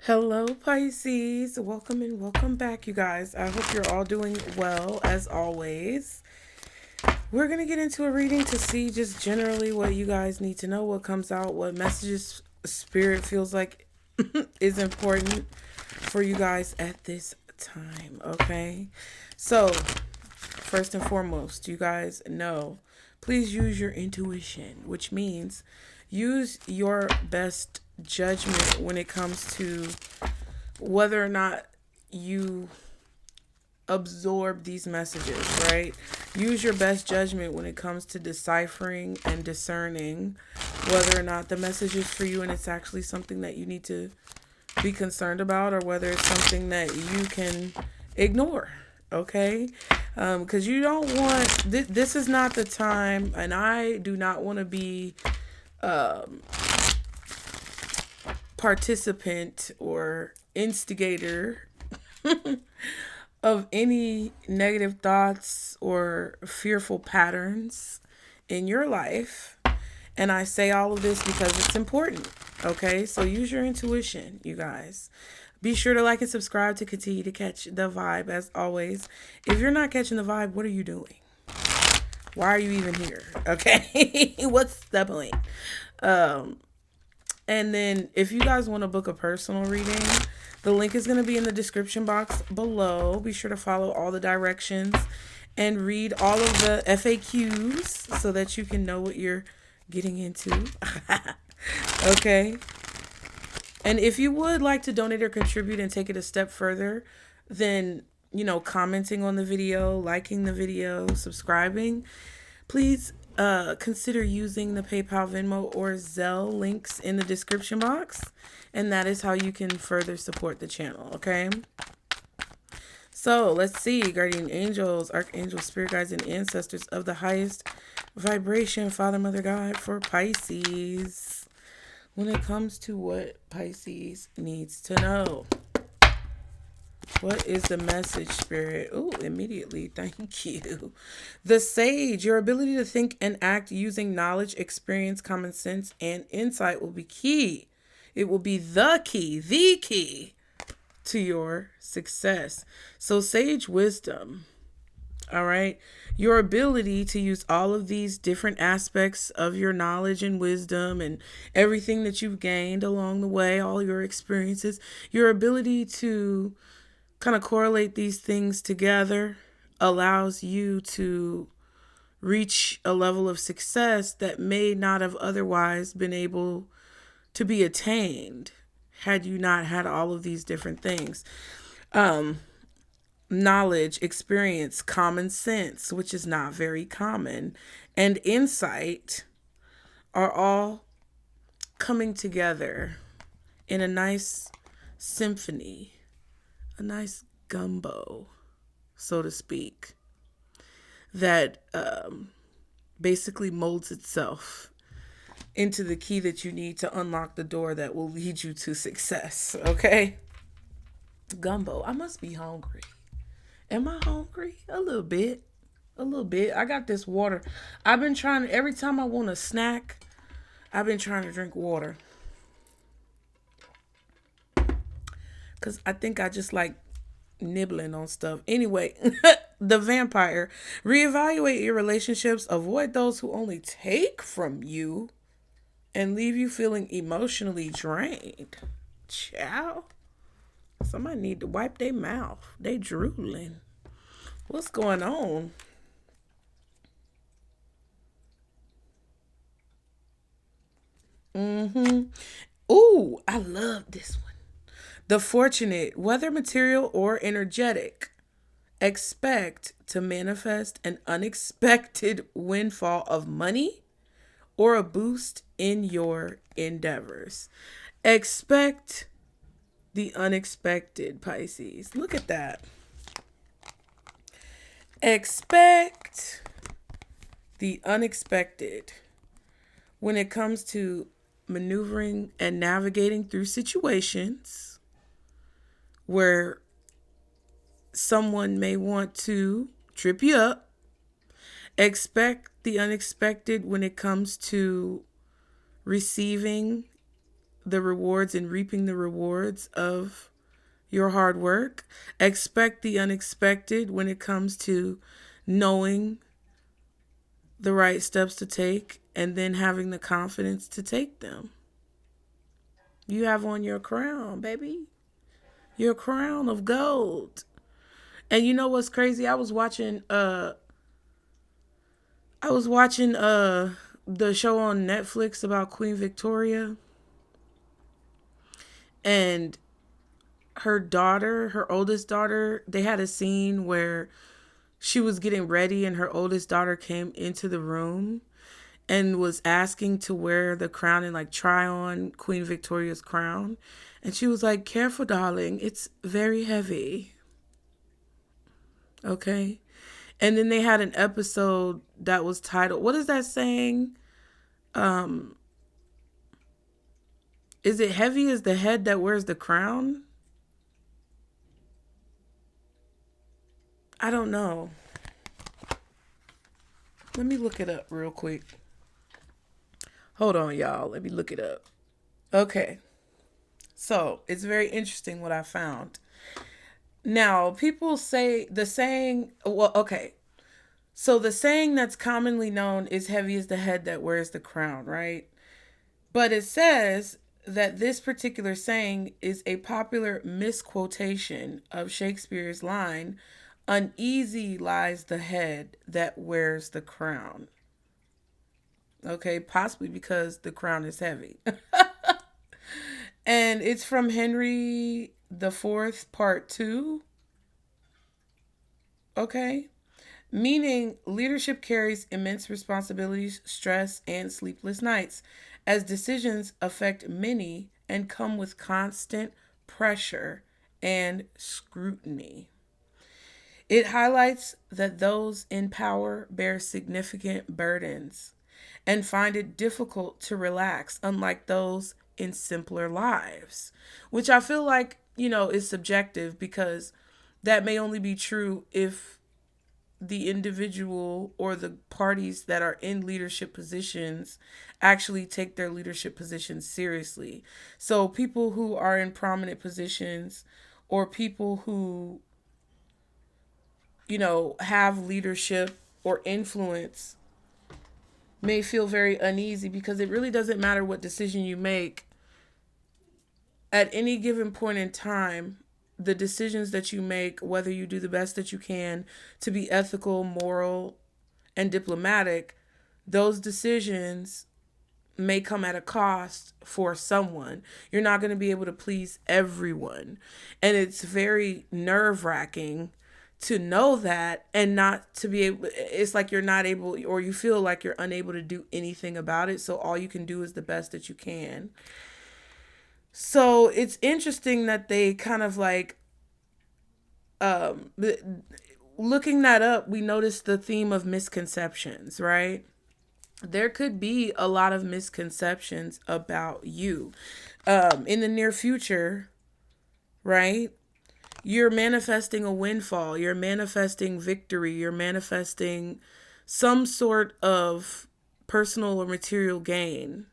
Hello, Pisces. Welcome and welcome back, you guys. I hope you're all doing well, as always. We're going to get into a reading to see just generally what you guys need to know, what comes out, what messages Spirit feels like is important for you guys at this time, okay? So, first and foremost, you guys know, please use your intuition, which means use your best judgment when it comes to whether or not you absorb these messages, right? Use your best judgment when it comes to deciphering and discerning whether or not the message is for you and it's actually something that you need to be concerned about, or whether it's something that you can ignore, okay? Because you don't want, this is not the time, and I do not want to be participant or instigator of any negative thoughts or fearful patterns in your life. And I say all of this because it's important, okay? So use your intuition, you guys. Be sure to like and subscribe to continue to catch the vibe, as always. If you're not catching the vibe, what are you doing? Why are you even here? Okay? What's the point? And then if you guys want to book a personal reading, the link is going to be in the description box below. Be sure to follow all the directions and read all of the FAQs so that you can know what you're getting into. Okay? And if you would like to donate or contribute and take it a step further, then, commenting on the video, liking the video, subscribing, please consider using the PayPal, Venmo, or Zelle links in the description box. And that is how you can further support the channel, okay? So let's see. Guardian angels, archangels, spirit guides, and ancestors of the highest vibration, Father, Mother, God, for Pisces, when it comes to what Pisces needs to know. What is the message, Spirit? Oh, immediately. Thank you. The Sage, your ability to think and act using knowledge, experience, common sense, and insight will be key. It will be the key to your success. So Sage wisdom, all right? Your ability to use all of these different aspects of your knowledge and wisdom and everything that you've gained along the way, all your experiences, your ability to kind of correlate these things together allows you to reach a level of success that may not have otherwise been able to be attained had you not had all of these different things. Knowledge, experience, common sense, which is not very common, and insight are all coming together in a nice symphony, a nice gumbo, so to speak, that basically molds itself into the key that you need to unlock the door that will lead you to success, okay? Gumbo. I must be hungry. Am I hungry? A little bit. I got this water. I've been trying to, every time I want a snack, I've been trying to drink water. Because I think I just like nibbling on stuff. Anyway, the Vampire. Reevaluate your relationships. Avoid those who only take from you and leave you feeling emotionally drained. Ciao. Somebody need to wipe their mouth. They drooling. What's going on? Ooh, I love this one. The Fortunate, whether material or energetic, expect to manifest an unexpected windfall of money or a boost in your endeavors. Expect the unexpected, Pisces. Look at that. Expect the unexpected when it comes to maneuvering and navigating through situations where someone may want to trip you up. Expect the unexpected when it comes to receiving the rewards and reaping the rewards of your hard work. Expect the unexpected when it comes to knowing the right steps to take and then having the confidence to take them. You have on your crown, baby. Your crown of gold. And you know what's crazy? I was watching the show on Netflix about Queen Victoria, and her oldest daughter, they had a scene where she was getting ready and her oldest daughter came into the room and was asking to wear the crown and like try on Queen Victoria's crown. And she was like, "Careful, darling. It's very heavy." Okay. And then they had an episode that was titled, what is that saying? Is it heavy as the head that wears the crown? I don't know. Let me look it up real quick. Hold on, y'all. Let me look it up. Okay. So it's very interesting what I found. Now, people say the saying, well, okay. So the saying that's commonly known is heavy is the head that wears the crown, right? But it says that this particular saying is a popular misquotation of Shakespeare's line, "Uneasy lies the head that wears the crown." Okay, possibly because the crown is heavy. And it's from Henry the Fourth, Part 2. Okay. Meaning leadership carries immense responsibilities, stress, and sleepless nights, as decisions affect many and come with constant pressure and scrutiny. It highlights that those in power bear significant burdens and find it difficult to relax, unlike those in simpler lives, which I feel like, is subjective, because that may only be true if the individual or the parties that are in leadership positions actually take their leadership positions seriously. So people who are in prominent positions, or people who, have leadership or influence, may feel very uneasy, because it really doesn't matter what decision you make. At any given point in time, the decisions that you make, whether you do the best that you can to be ethical, moral, and diplomatic, those decisions may come at a cost for someone. You're not going to be able to please everyone. And it's very nerve-wracking to know that, and not to be able, it's like you're not able, or you feel like you're unable to do anything about it. So all you can do is the best that you can. So it's interesting that they kind of like, looking that up, we noticed the theme of misconceptions, right? There could be a lot of misconceptions about you in the near future, right? You're manifesting a windfall, you're manifesting victory, you're manifesting some sort of personal or material gain,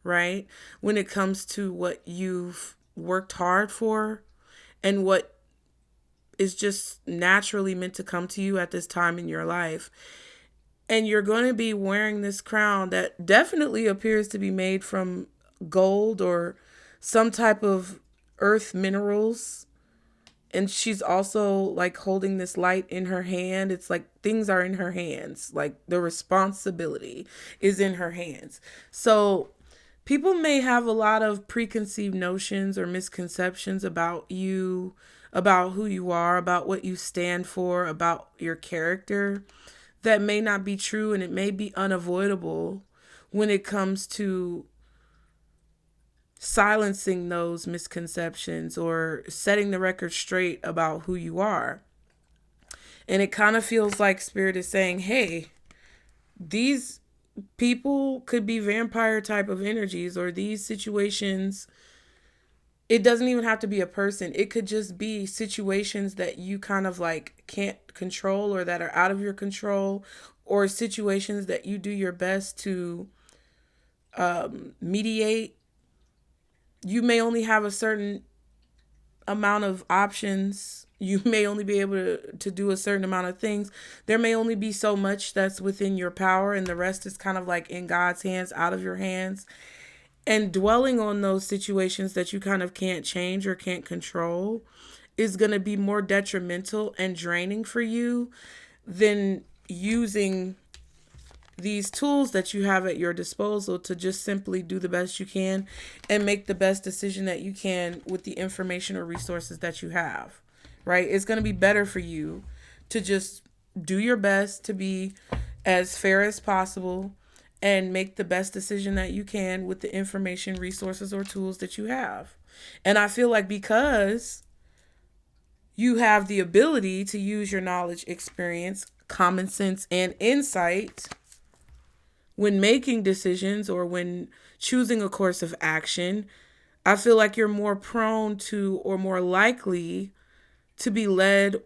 right? When it comes to what you've worked hard for and what is just naturally meant to come to you at this time in your life. And you're going to be wearing this crown that definitely appears to be made from gold or some type of earth minerals. And she's also like holding this light in her hand. It's like things are in her hands. Like the responsibility is in her hands. So people may have a lot of preconceived notions or misconceptions about you, about who you are, about what you stand for, about your character, that may not be true, and it may be unavoidable when it comes to silencing those misconceptions or setting the record straight about who you are. And it kind of feels like Spirit is saying, hey, these people could be vampire type of energies, or these situations, it doesn't even have to be a person. It could just be situations that you kind of like can't control, or that are out of your control, or situations that you do your best to mediate You may only have a certain amount of options. You may only be able to do a certain amount of things. There may only be so much that's within your power, and the rest is kind of like in God's hands, out of your hands. And dwelling on those situations that you kind of can't change or can't control is going to be more detrimental and draining for you than using these tools that you have at your disposal to just simply do the best you can and make the best decision that you can with the information or resources that you have, right? It's going to be better for you to just do your best to be as fair as possible and make the best decision that you can with the information, resources, or tools that you have. And I feel like because you have the ability to use your knowledge, experience, common sense, and insight when making decisions or when choosing a course of action, I feel like you're more prone to or more likely to be led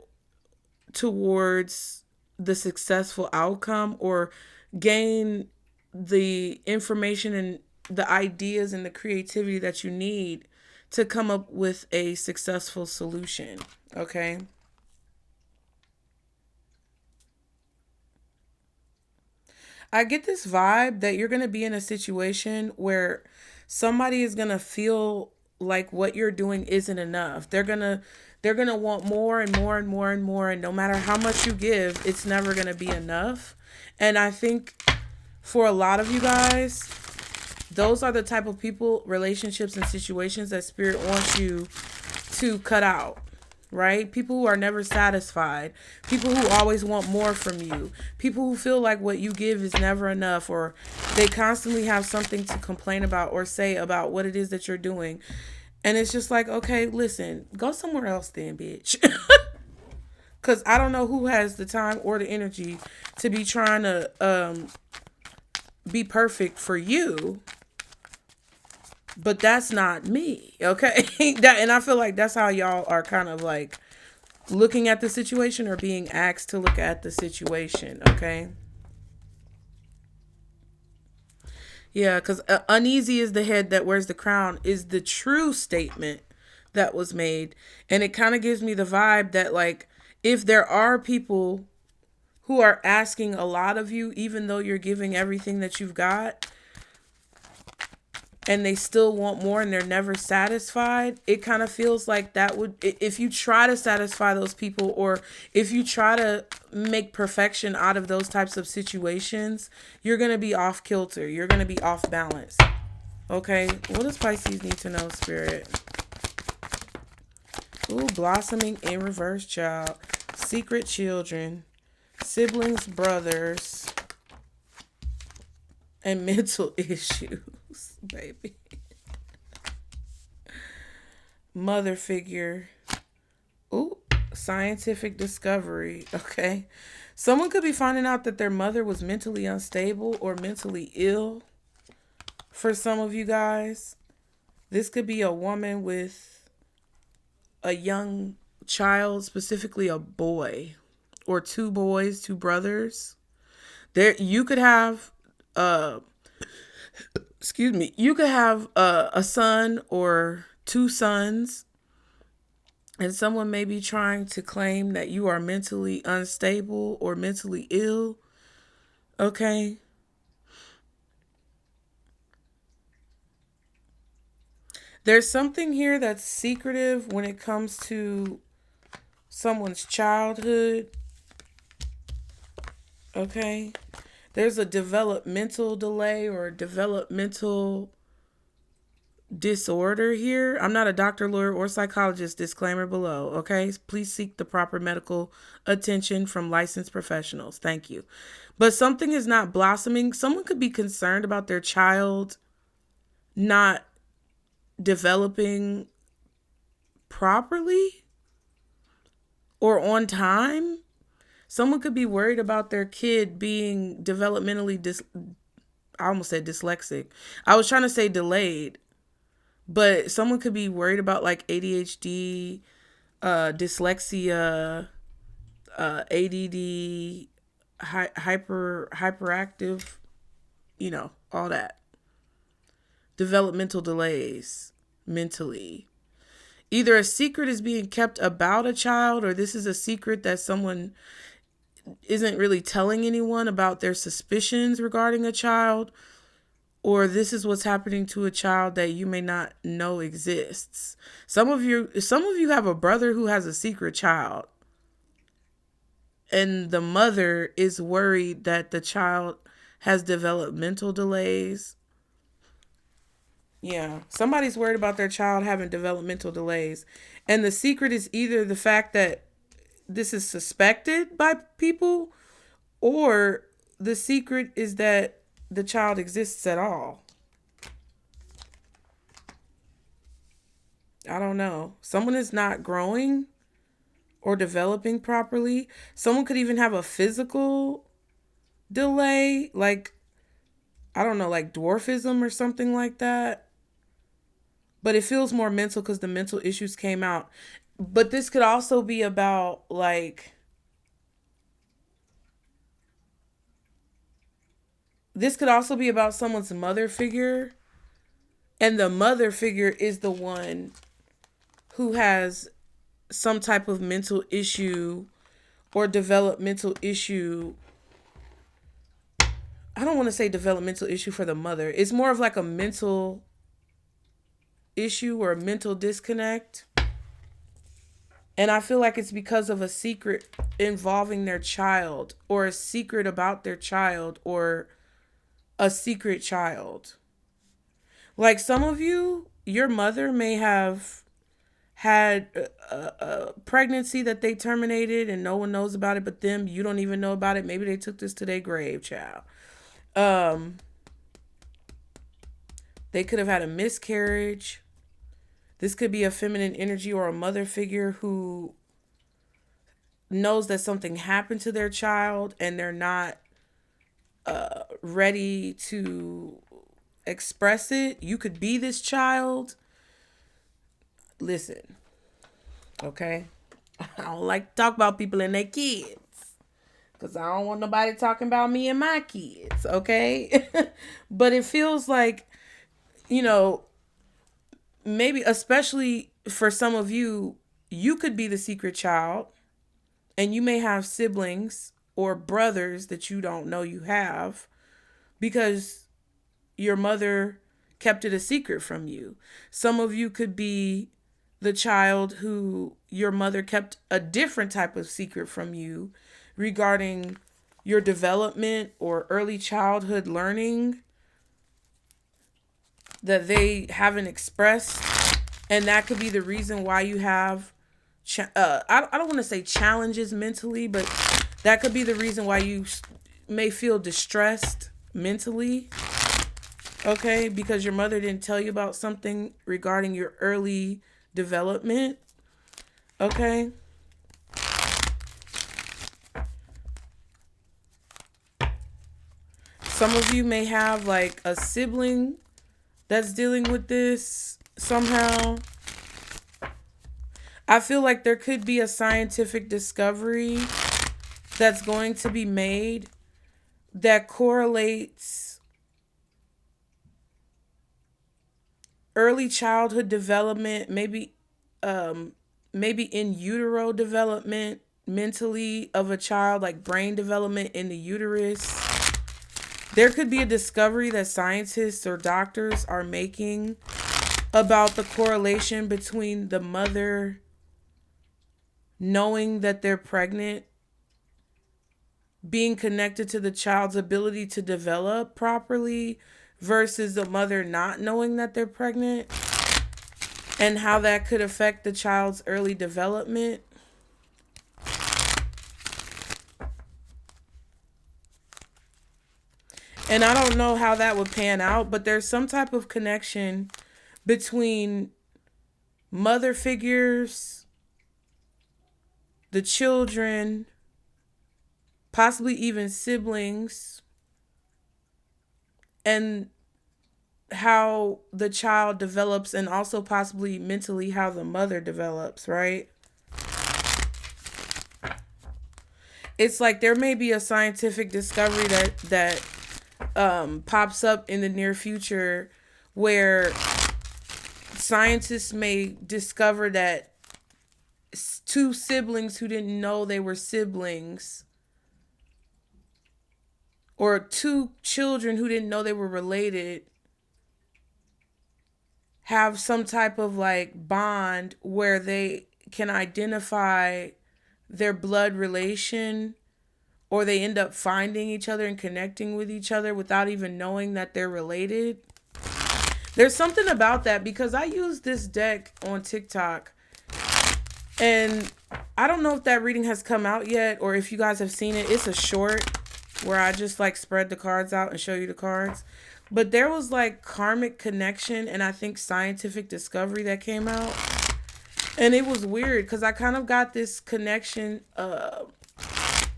towards the successful outcome or gain the information and the ideas and the creativity that you need to come up with a successful solution. Okay. I get this vibe that you're going to be in a situation where somebody is going to feel like what you're doing isn't enough. They're going to want more and more and more and more, and no matter how much you give, it's never going to be enough. And I think for a lot of you guys, those are the type of people, relationships, and situations that Spirit wants you to cut out, right? People who are never satisfied, people who always want more from you, people who feel like what you give is never enough, or they constantly have something to complain about or say about what it is that you're doing. And it's just like, okay, listen, go somewhere else then, bitch. Because I don't know who has the time or the energy to be trying to be perfect for you. But that's not me, okay? And I feel like that's how y'all are kind of like looking at the situation or being asked to look at the situation, okay? Yeah, because uneasy is the head that wears the crown is the true statement that was made. And it kind of gives me the vibe that, like, if there are people who are asking a lot of you, even though you're giving everything that you've got, and they still want more and they're never satisfied, it kind of feels like that would, if you try to satisfy those people or if you try to make perfection out of those types of situations, you're going to be off kilter. You're going to be off balance. Okay, what does Pisces need to know, Spirit? Ooh, blossoming in reverse, child. Secret children. Siblings, brothers. And mental issues. Baby. Mother figure. Ooh, scientific discovery. Okay. Someone could be finding out that their mother was mentally unstable or mentally ill. For some of you guys, this could be a woman with a young child, specifically a boy or two boys, two brothers. There, you could have you could have a son or two sons, and someone may be trying to claim that you are mentally unstable or mentally ill. Okay. There's something here that's secretive when it comes to someone's childhood. Okay. There's a developmental delay or developmental disorder here. I'm not a doctor, lawyer, or psychologist. Disclaimer below. Okay. Please seek the proper medical attention from licensed professionals. Thank you. But something is not blossoming. Someone could be concerned about their child not developing properly or on time. Someone could be worried about their kid being developmentally I almost said dyslexic. I was trying to say delayed, but someone could be worried about like ADHD, dyslexia, ADD, hyperactive, all that. Developmental delays. mentally. Either a secret is being kept about a child, or this is a secret that someone isn't really telling anyone about their suspicions regarding a child, or this is what's happening to a child that you may not know exists. Some of you have a brother who has a secret child, and the mother is worried that the child has developmental delays. Yeah, somebody's worried about their child having developmental delays. And the secret is either the fact that this is suspected by people, or the secret is that the child exists at all. I don't know. Someone is not growing or developing properly. Someone could even have a physical delay, like, I don't know, like dwarfism or something like that. But it feels more mental because the mental issues came out. But this could also be about, like, this could also be about someone's mother figure. And the mother figure is the one who has some type of mental issue or developmental issue. I don't want to say developmental issue for the mother. It's more of like a mental issue or a mental disconnect. And I feel like it's because of a secret involving their child, or a secret about their child, or a secret child. Like, some of you, your mother may have had a pregnancy that they terminated and no one knows about it but them. You don't even know about it. Maybe they took this to their grave, child. They could have had a miscarriage. This could be a feminine energy or a mother figure who knows that something happened to their child and they're not ready to express it. You could be this child. Listen, okay? I don't like to talk about people and their kids, because I don't want nobody talking about me and my kids, okay? But it feels like, you know, maybe especially for some of you, you could be the secret child, and you may have siblings or brothers that you don't know you have because your mother kept it a secret from you. Some of you could be the child who your mother kept a different type of secret from you regarding your development or early childhood learning that they haven't expressed. And that could be the reason why you have, I don't want to say challenges mentally, but that could be the reason why you may feel distressed mentally. Okay, because your mother didn't tell you about something regarding your early development. Okay. Some of you may have like a sibling that's dealing with this somehow. I feel like there could be a scientific discovery that's going to be made that correlates early childhood development, maybe in utero development mentally of a child, like brain development in the uterus. There could be a discovery that scientists or doctors are making about the correlation between the mother knowing that they're pregnant being connected to the child's ability to develop properly versus the mother not knowing that they're pregnant, and how that could affect the child's early development. And I don't know how that would pan out, but there's some type of connection between mother figures, the children, possibly even siblings, and how the child develops, and also possibly mentally how the mother develops, right? It's like there may be a scientific discovery that pops up in the near future where scientists may discover that two siblings who didn't know they were siblings, or two children who didn't know they were related, have some type of like bond where they can identify their blood relation, or they end up finding each other and connecting with each other without even knowing that they're related. There's something about that, because I use this deck on TikTok, and I don't know if that reading has come out yet or if you guys have seen it. It's a short where I just like spread the cards out and show you the cards. But there was like karmic connection and I think scientific discovery that came out. And it was weird because I kind of got this connection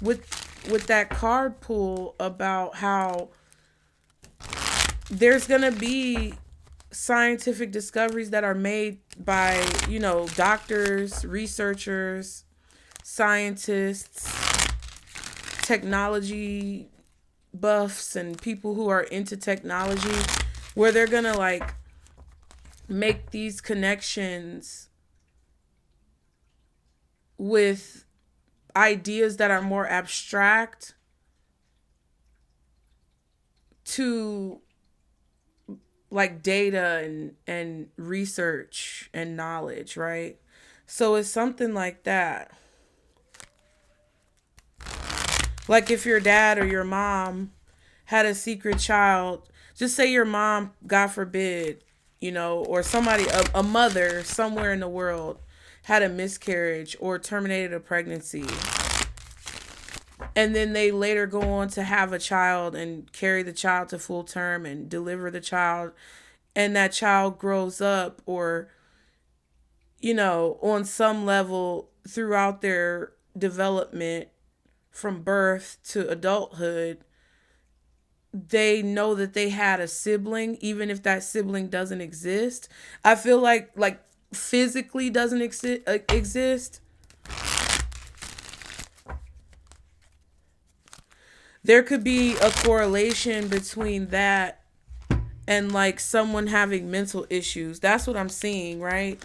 with that card pull about how there's going to be scientific discoveries that are made by, you know, doctors, researchers, scientists, technology buffs, and people who are into technology, where they're gonna like make these connections with ideas that are more abstract to like data and research and knowledge, right? So it's something like that. Like if your dad or your mom had a secret child, just say your mom, God forbid, you know, or somebody, a mother somewhere in the world had a miscarriage or terminated a pregnancy. And then they later go on to have a child and carry the child to full term and deliver the child. And that child grows up, or, you know, on some level throughout their development from birth to adulthood, they know that they had a sibling, even if that sibling doesn't exist. I feel like physically doesn't exist. There could be a correlation between that and like someone having mental issues. That's what I'm seeing, right?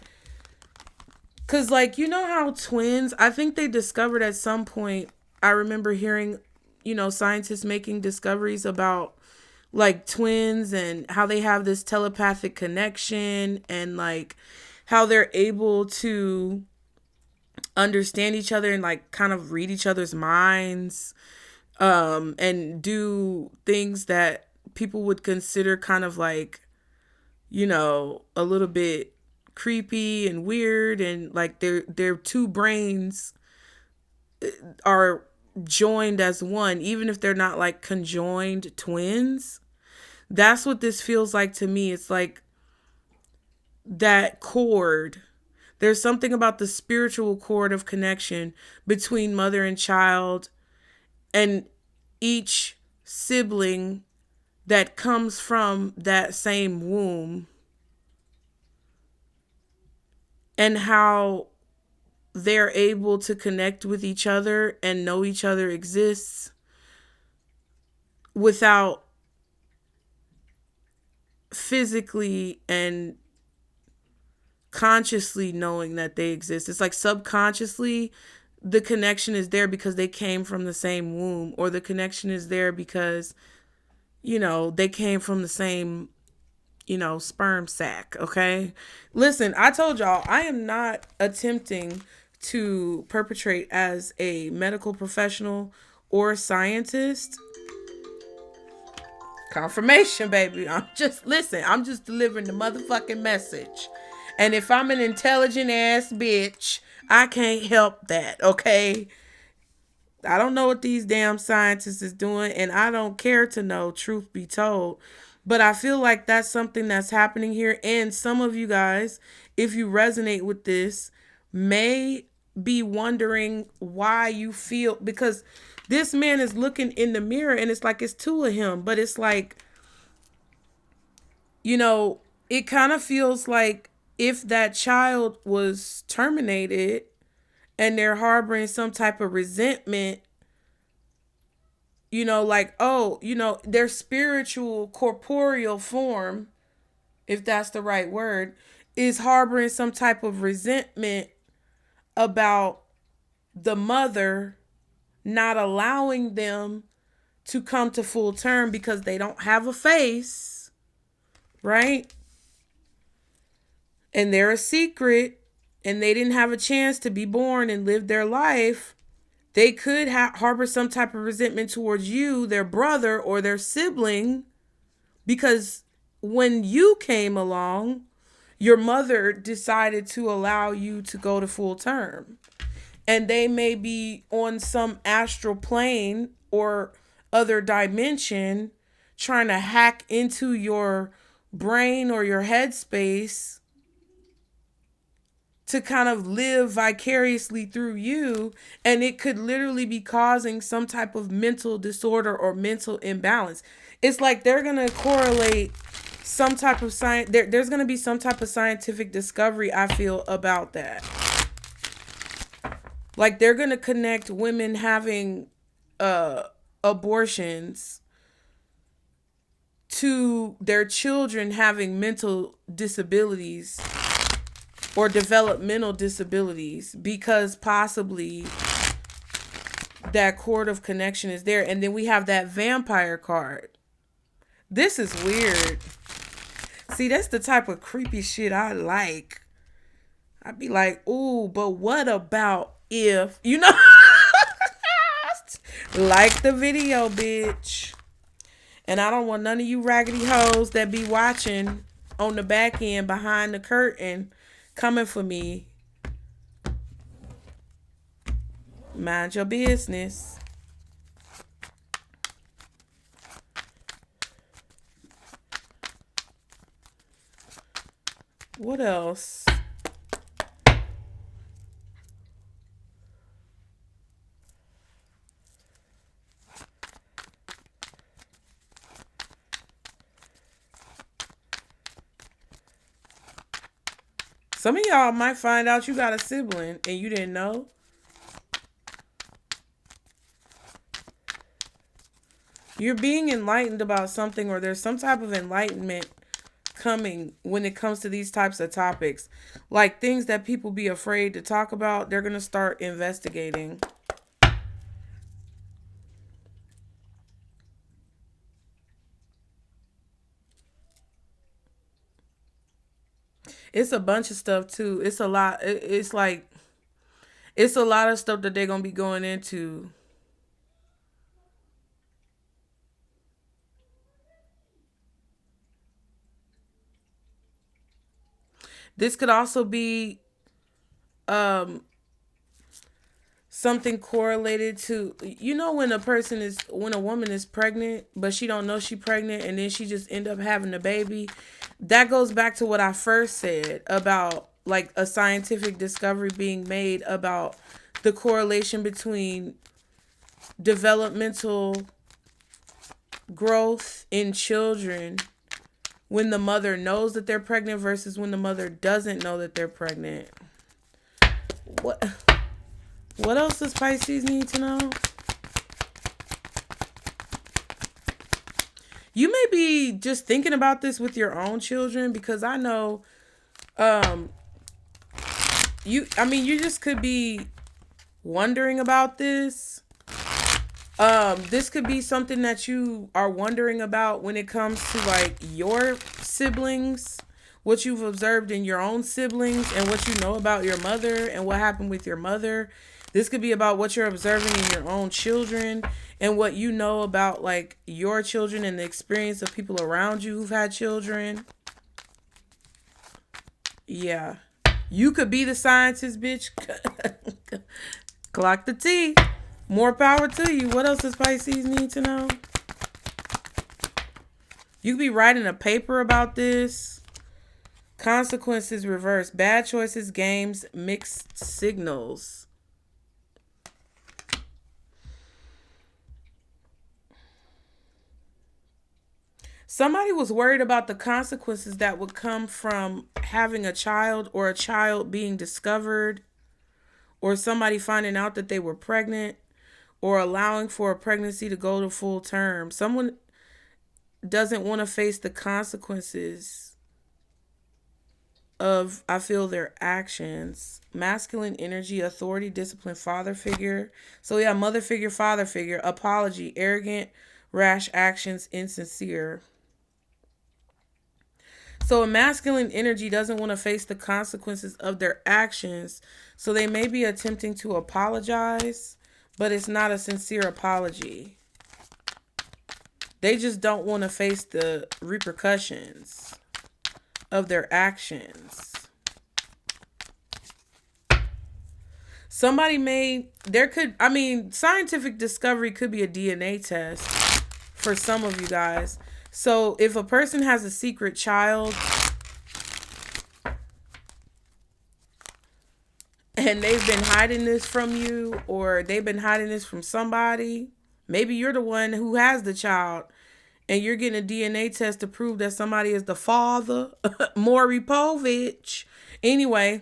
Because like, you know how twins, I think they discovered at some point, I remember hearing, you know, scientists making discoveries about like twins and how they have this telepathic connection and like how they're able to understand each other and like kind of read each other's minds, and do things that people would consider kind of like, you know, a little bit creepy and weird, and like their two brains are joined as one, even if they're not like conjoined twins. That's what this feels like to me. It's like that cord. There's something about the spiritual cord of connection between mother and child, and each sibling that comes from that same womb, and how they're able to connect with each other and know each other exists without physically and consciously knowing that they exist. It's like subconsciously the connection is there because they came from the same womb, or the connection is there because, you know, they came from the same, you know, sperm sac. Okay. Listen, I told y'all, I am not attempting to perpetrate as a medical professional or scientist. Confirmation, baby. I'm just delivering the motherfucking message. And if I'm an intelligent ass bitch, I can't help that, okay? I don't know what these damn scientists is doing, and I don't care to know, truth be told. But I feel like that's something that's happening here. And some of you guys, if you resonate with this, may be wondering why you feel, because this man is looking in the mirror and it's like it's two of him, but it's like, you know, it kind of feels like if that child was terminated and they're harboring some type of resentment, you know, like, oh, you know, their spiritual corporeal form, if that's the right word, is harboring some type of resentment about the mother not allowing them to come to full term because they don't have a face, right? And they're a secret and they didn't have a chance to be born and live their life. They could harbor some type of resentment towards you, their brother or their sibling, because when you came along, your mother decided to allow you to go to full term. And they may be on some astral plane or other dimension trying to hack into your brain or your headspace to kind of live vicariously through you. And it could literally be causing some type of mental disorder or mental imbalance. It's like they're going to correlate some type of science. There's going to be some type of scientific discovery, I feel, about that. Like they're going to connect women having abortions to their children having mental disabilities or developmental disabilities, because possibly that cord of connection is there. And then we have that vampire card. This is weird. See, that's the type of creepy shit I like. I'd be like, ooh, but what about if, you know, like the video, bitch. And I don't want none of you raggedy hoes that be watching on the back end behind the curtain coming for me. Mind your business. What else? Some of y'all might find out you got a sibling and you didn't know. You're being enlightened about something, or there's some type of enlightenment coming when it comes to these types of topics. Like things that people be afraid to talk about, they're going to start investigating. It's a bunch of stuff too. It's a lot. It's like, it's a lot of stuff that they're going to be going into. This could also be something correlated to, you know, when a woman is pregnant, but she don't know she pregnant, and then she just end up having a baby. That goes back to what I first said about like a scientific discovery being made about the correlation between developmental growth in children when the mother knows that they're pregnant versus when the mother doesn't know that they're pregnant. What else does Pisces need to know? You may be just thinking about this with your own children, because I know you just could be wondering about this. This could be something that you are wondering about when it comes to like your siblings, what you've observed in your own siblings, and what you know about your mother and what happened with your mother. This could be about what you're observing in your own children and what you know about like your children and the experience of people around you who've had children. Yeah. You could be the scientist, bitch. Clock the T. More power to you. What else does Pisces need to know? You could be writing a paper about this. Consequences reversed. Bad choices, games, mixed signals. Somebody was worried about the consequences that would come from having a child, or a child being discovered, or somebody finding out that they were pregnant, or allowing for a pregnancy to go to full term. Someone doesn't want to face the consequences of, I feel, their actions. Masculine energy, authority, discipline, father figure. So yeah, mother figure, father figure, apology, arrogant, rash actions, insincere. So a masculine energy doesn't want to face the consequences of their actions. So they may be attempting to apologize, but it's not a sincere apology. They just don't want to face the repercussions of their actions. Scientific discovery could be a DNA test for some of you guys. So if a person has a secret child and they've been hiding this from you, or they've been hiding this from somebody, maybe you're the one who has the child and you're getting a DNA test to prove that somebody is the father, Maury Povich. Anyway,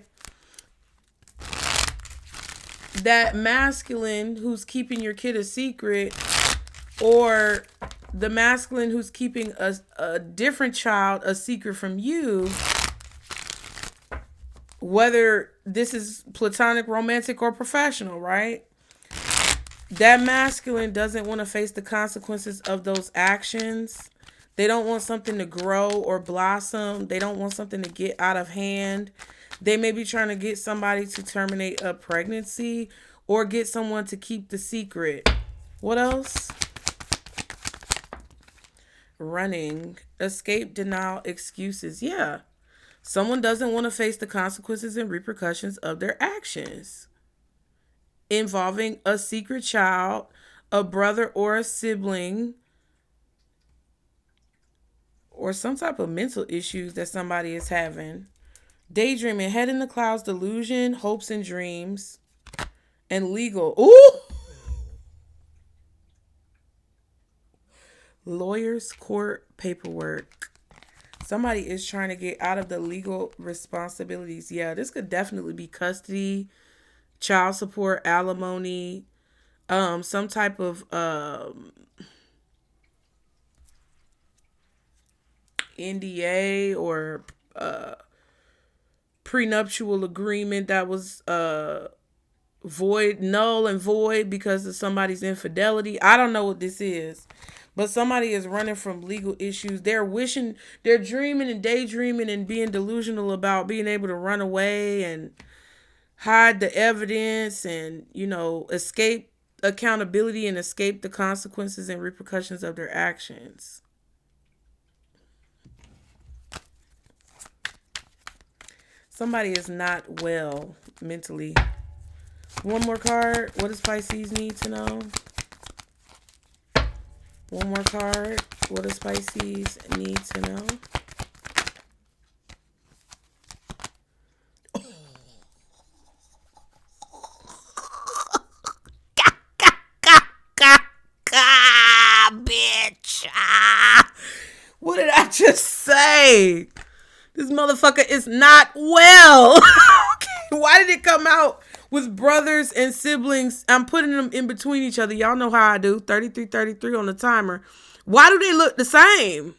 that masculine who's keeping your kid a secret, or the masculine who's keeping a different child a secret from you, whether this is platonic, romantic, or professional, right? That masculine doesn't want to face the consequences of those actions. They don't want something to grow or blossom. They don't want something to get out of hand. They may be trying to get somebody to terminate a pregnancy or get someone to keep the secret. What else? Running, escape, denial, excuses. Yeah. Someone doesn't want to face the consequences and repercussions of their actions involving a secret child, a brother or a sibling, or some type of mental issues that somebody is having. Daydreaming, head in the clouds, delusion, hopes and dreams, and legal. Ooh! Lawyers, court, paperwork. Somebody is trying to get out of the legal responsibilities. Yeah, this could definitely be custody, child support, alimony, some type of NDA or prenuptial agreement that was null and void because of somebody's infidelity. I don't know what this is. But somebody is running from legal issues. They're dreaming and daydreaming and being delusional about being able to run away and hide the evidence and, escape accountability and escape the consequences and repercussions of their actions. Somebody is not well mentally. One more card. What does Pisces need to know? One more card. What does Pisces need to know? Bitch. What did I just say? This motherfucker is not well. Okay. Why did it come out with brothers and siblings? I'm putting them in between each other. Y'all know how I do. 33 on the timer. Why do they look the same?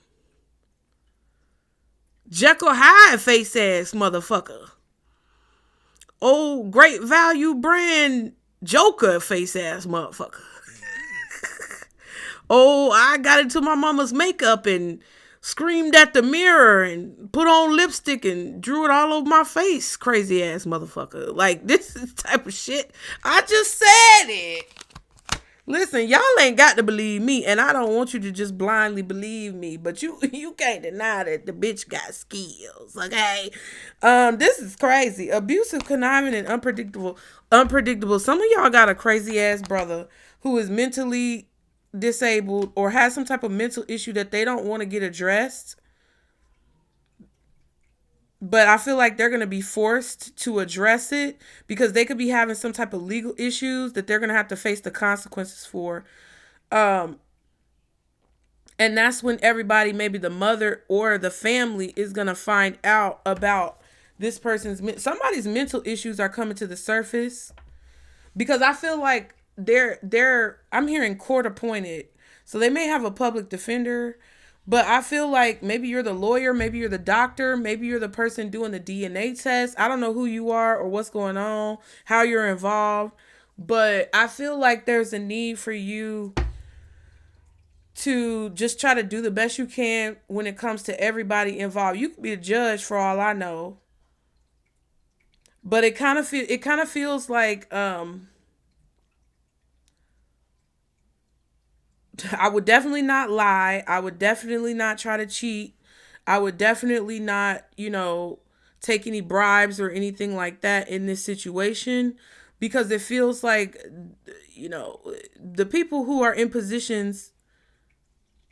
Jekyll Hyde face ass motherfucker. Oh, great value brand Joker face ass motherfucker. Oh, I got into my mama's makeup and screamed at the mirror and put on lipstick and drew it all over my face. Crazy ass motherfucker. Like, this is the type of shit. I just said it. Listen, y'all ain't got to believe me, and I don't want you to just blindly believe me, but you can't deny that the bitch got skills, okay? This is crazy. Abusive, conniving, and unpredictable. Some of y'all got a crazy ass brother who is mentally disabled or has some type of mental issue that they don't want to get addressed. But I feel like they're going to be forced to address it because they could be having some type of legal issues that they're going to have to face the consequences for. And that's when everybody, maybe the mother or the family, is going to find out about this somebody's mental issues are coming to the surface. Because I feel like I'm hearing court appointed. So they may have a public defender, But I feel like maybe you're the lawyer, maybe you're the doctor, maybe you're the person doing the DNA test. I don't know who you are or what's going on, how you're involved. But I feel like there's a need for you to just try to do the best you can when it comes to everybody involved. You could be a judge for all I know. But it kind of feels like I would definitely not lie. I would definitely not try to cheat. I would definitely not, take any bribes or anything like that in this situation because it feels like, the people who are in positions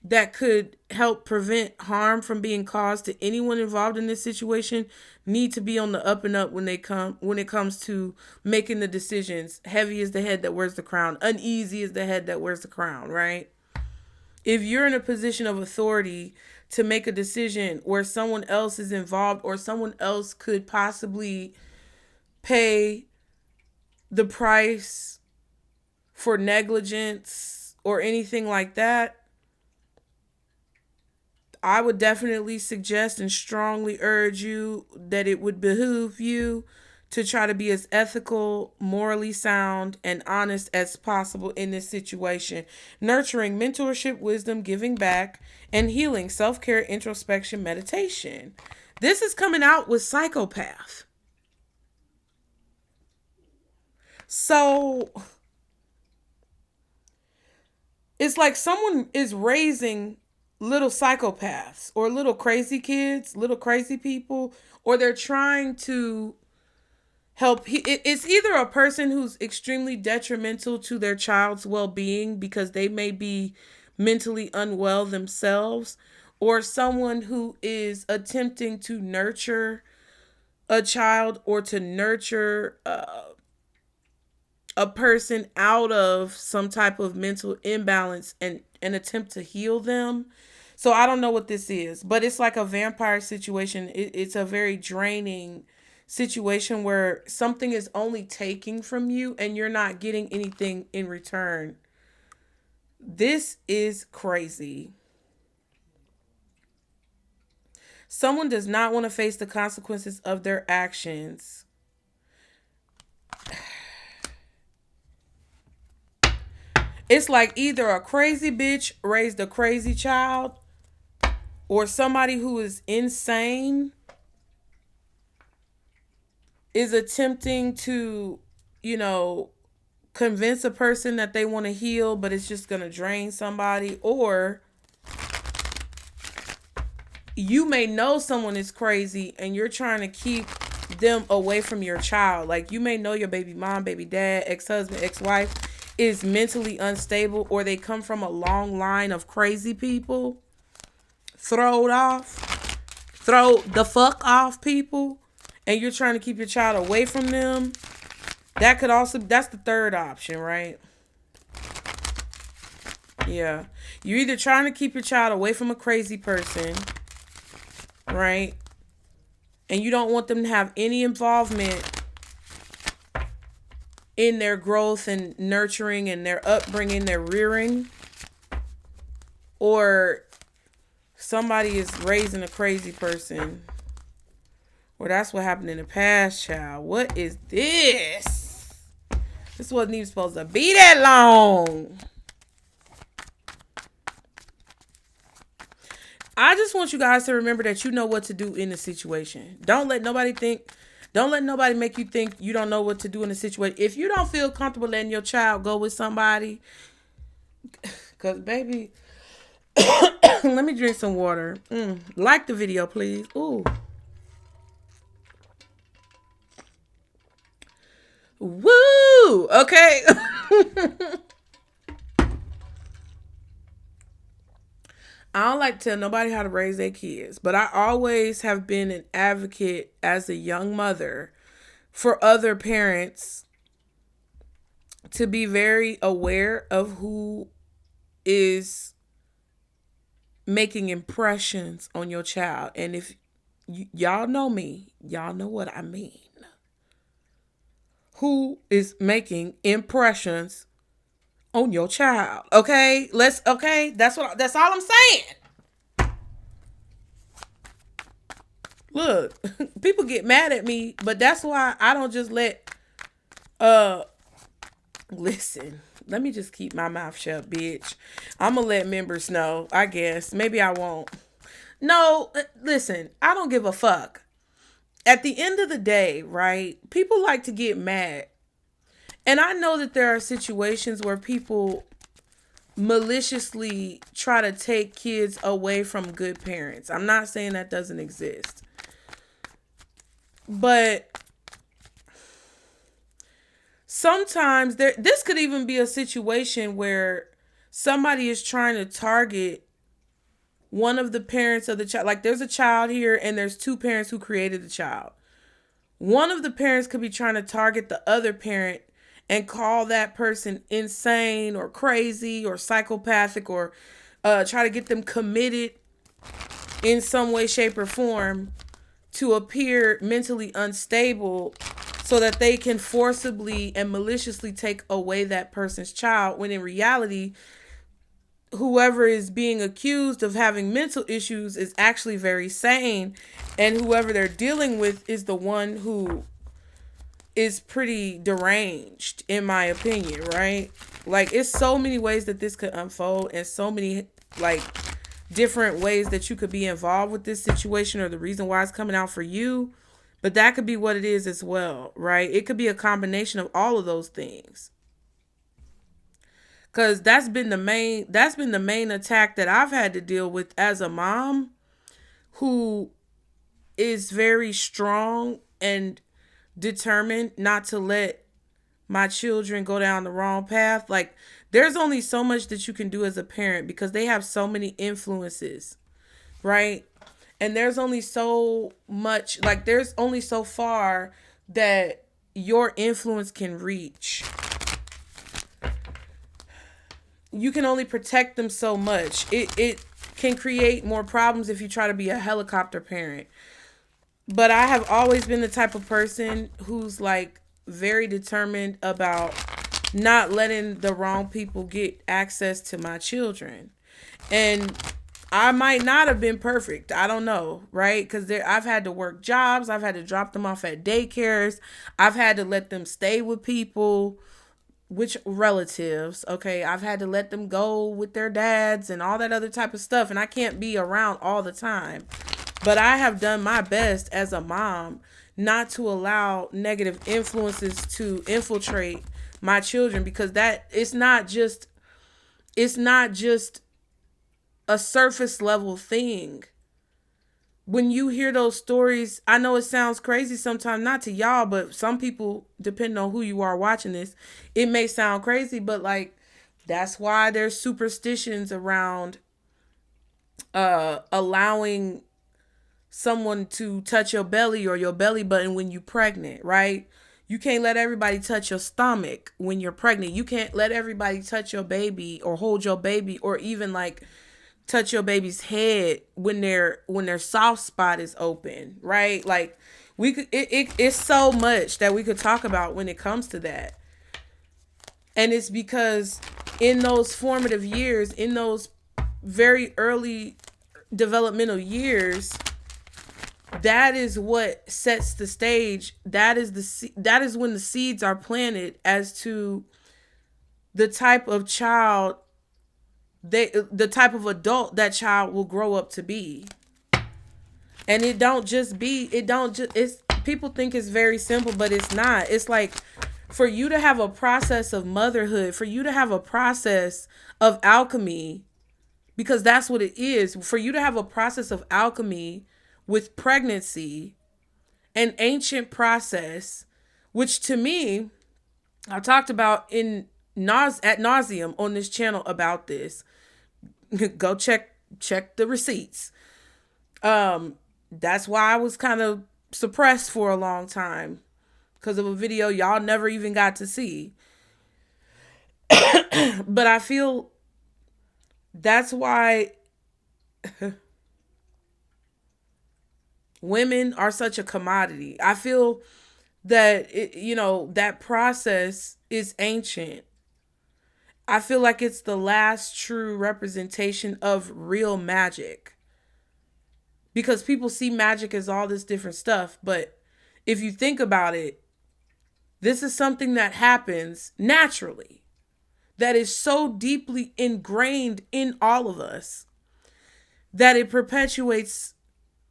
that could help prevent harm from being caused to anyone involved in this situation need to be on the up and up when it comes to making the decisions. Heavy is the head that wears the crown. Uneasy is the head that wears the crown, right? If you're in a position of authority to make a decision where someone else is involved or someone else could possibly pay the price for negligence or anything like that, I would definitely suggest and strongly urge you that it would behoove you to try to be as ethical, morally sound, and honest as possible in this situation. Nurturing mentorship, wisdom, giving back, and healing, self-care, introspection, meditation. This is coming out with psychopath. So it's like someone is raising little psychopaths or little crazy kids, little crazy people, or they're trying to help. It's either a person who's extremely detrimental to their child's well-being because they may be mentally unwell themselves, or someone who is attempting to nurture a child or to nurture a person out of some type of mental imbalance and an attempt to heal them. So I don't know what this is, but it's like a vampire situation. It's a very draining situation where something is only taking from you and you're not getting anything in return. This is crazy. Someone does not want to face the consequences of their actions. It's like either a crazy bitch raised a crazy child or somebody who is insane is attempting to, convince a person that they want to heal, but it's just going to drain somebody. Or you may know someone is crazy and you're trying to keep them away from your child. Like you may know your baby mom, baby dad, ex-husband, ex-wife is mentally unstable, or they come from a long line of crazy people. Throw the fuck off people, and you're trying to keep your child away from them. That's the third option, right? Yeah. You're either trying to keep your child away from a crazy person, right? And you don't want them to have any involvement in their growth and nurturing and their upbringing, their rearing. Or somebody is raising a crazy person. Or that's what happened in the past, child. What is this? This wasn't even supposed to be that long. I just want you guys to remember that you know what to do in the situation. Don't let nobody make you think you don't know what to do in a situation. If you don't feel comfortable letting your child go with somebody, because baby, let me drink some water. Like the video, please. Ooh. Woo! Okay. I don't like to tell nobody how to raise their kids, but I always have been an advocate as a young mother for other parents to be very aware of who is making impressions on your child. And if y'all know me, y'all know what I mean. Who is making impressions on your child? Okay, that's all I'm saying. Look, people get mad at me, but that's why I don't just let uh listen. Let me just keep my mouth shut, bitch. I'm gonna let members know, I guess. Maybe I won't. No, listen, I don't give a fuck. At the end of the day, right? People like to get mad. And I know that there are situations where people maliciously try to take kids away from good parents. I'm not saying that doesn't exist. But sometimes this could even be a situation where somebody is trying to target one of the parents of the child. Like there's a child here and there's two parents who created the child. One of the parents could be trying to target the other parent and call that person insane or crazy or psychopathic, or try to get them committed in some way, shape, or form to appear mentally unstable so that they can forcibly and maliciously take away that person's child, when in reality, whoever is being accused of having mental issues is actually very sane, and whoever they're dealing with is the one who is pretty deranged, in my opinion, right? Like, it's so many ways that this could unfold, and so many like different ways that you could be involved with this situation, or the reason why it's coming out for you. But that could be what it is as well, right? It could be a combination of all of those things. Cause that's been the main attack that I've had to deal with as a mom who is very strong and determined not to let my children go down the wrong path. Like, there's only so much that you can do as a parent because they have so many influences, right? And there's only so much, like there's only so far that your influence can reach. You can only protect them so much. It can create more problems if you try to be a helicopter parent. But I have always been the type of person who's like very determined about not letting the wrong people get access to my children. And I might not have been perfect. I don't know, right? Because I've had to work jobs. I've had to drop them off at daycares. I've had to let them stay with people, which relatives, okay? I've had to let them go with their dads and all that other type of stuff. And I can't be around all the time. But I have done my best as a mom not to allow negative influences to infiltrate my children, because that it's not just a surface level thing. When you hear those stories, I know it sounds crazy sometimes, not to y'all, but some people, depending on who you are watching this, it may sound crazy, but like, that's why there's superstitions around allowing someone to touch your belly or your belly button when you're pregnant, right? You can't let everybody touch your stomach when you're pregnant. You can't let everybody touch your baby or hold your baby, or even like touch your baby's head when their soft spot is open, right? Like, we could it's so much that we could talk about when it comes to that. And it's because in those formative years, in those very early developmental years, that is what sets the stage. That is when the seeds are planted as to the type of child, the type of adult that child will grow up to be. And it's people think it's very simple, but it's not. It's like, for you to have a process of motherhood, for you to have a process of alchemy, because that's what it is. For you to have a process of alchemy with pregnancy, an ancient process, which to me, I've talked about ad nauseum on this channel about this. Go check the receipts. That's why I was kind of suppressed for a long time, because of a video y'all never even got to see. But I feel that's why women are such a commodity. I feel that that process is ancient. I feel like it's the last true representation of real magic. because people see magic as all this different stuff. But if you think about it, this is something that happens naturally, that is so deeply ingrained in all of us that it perpetuates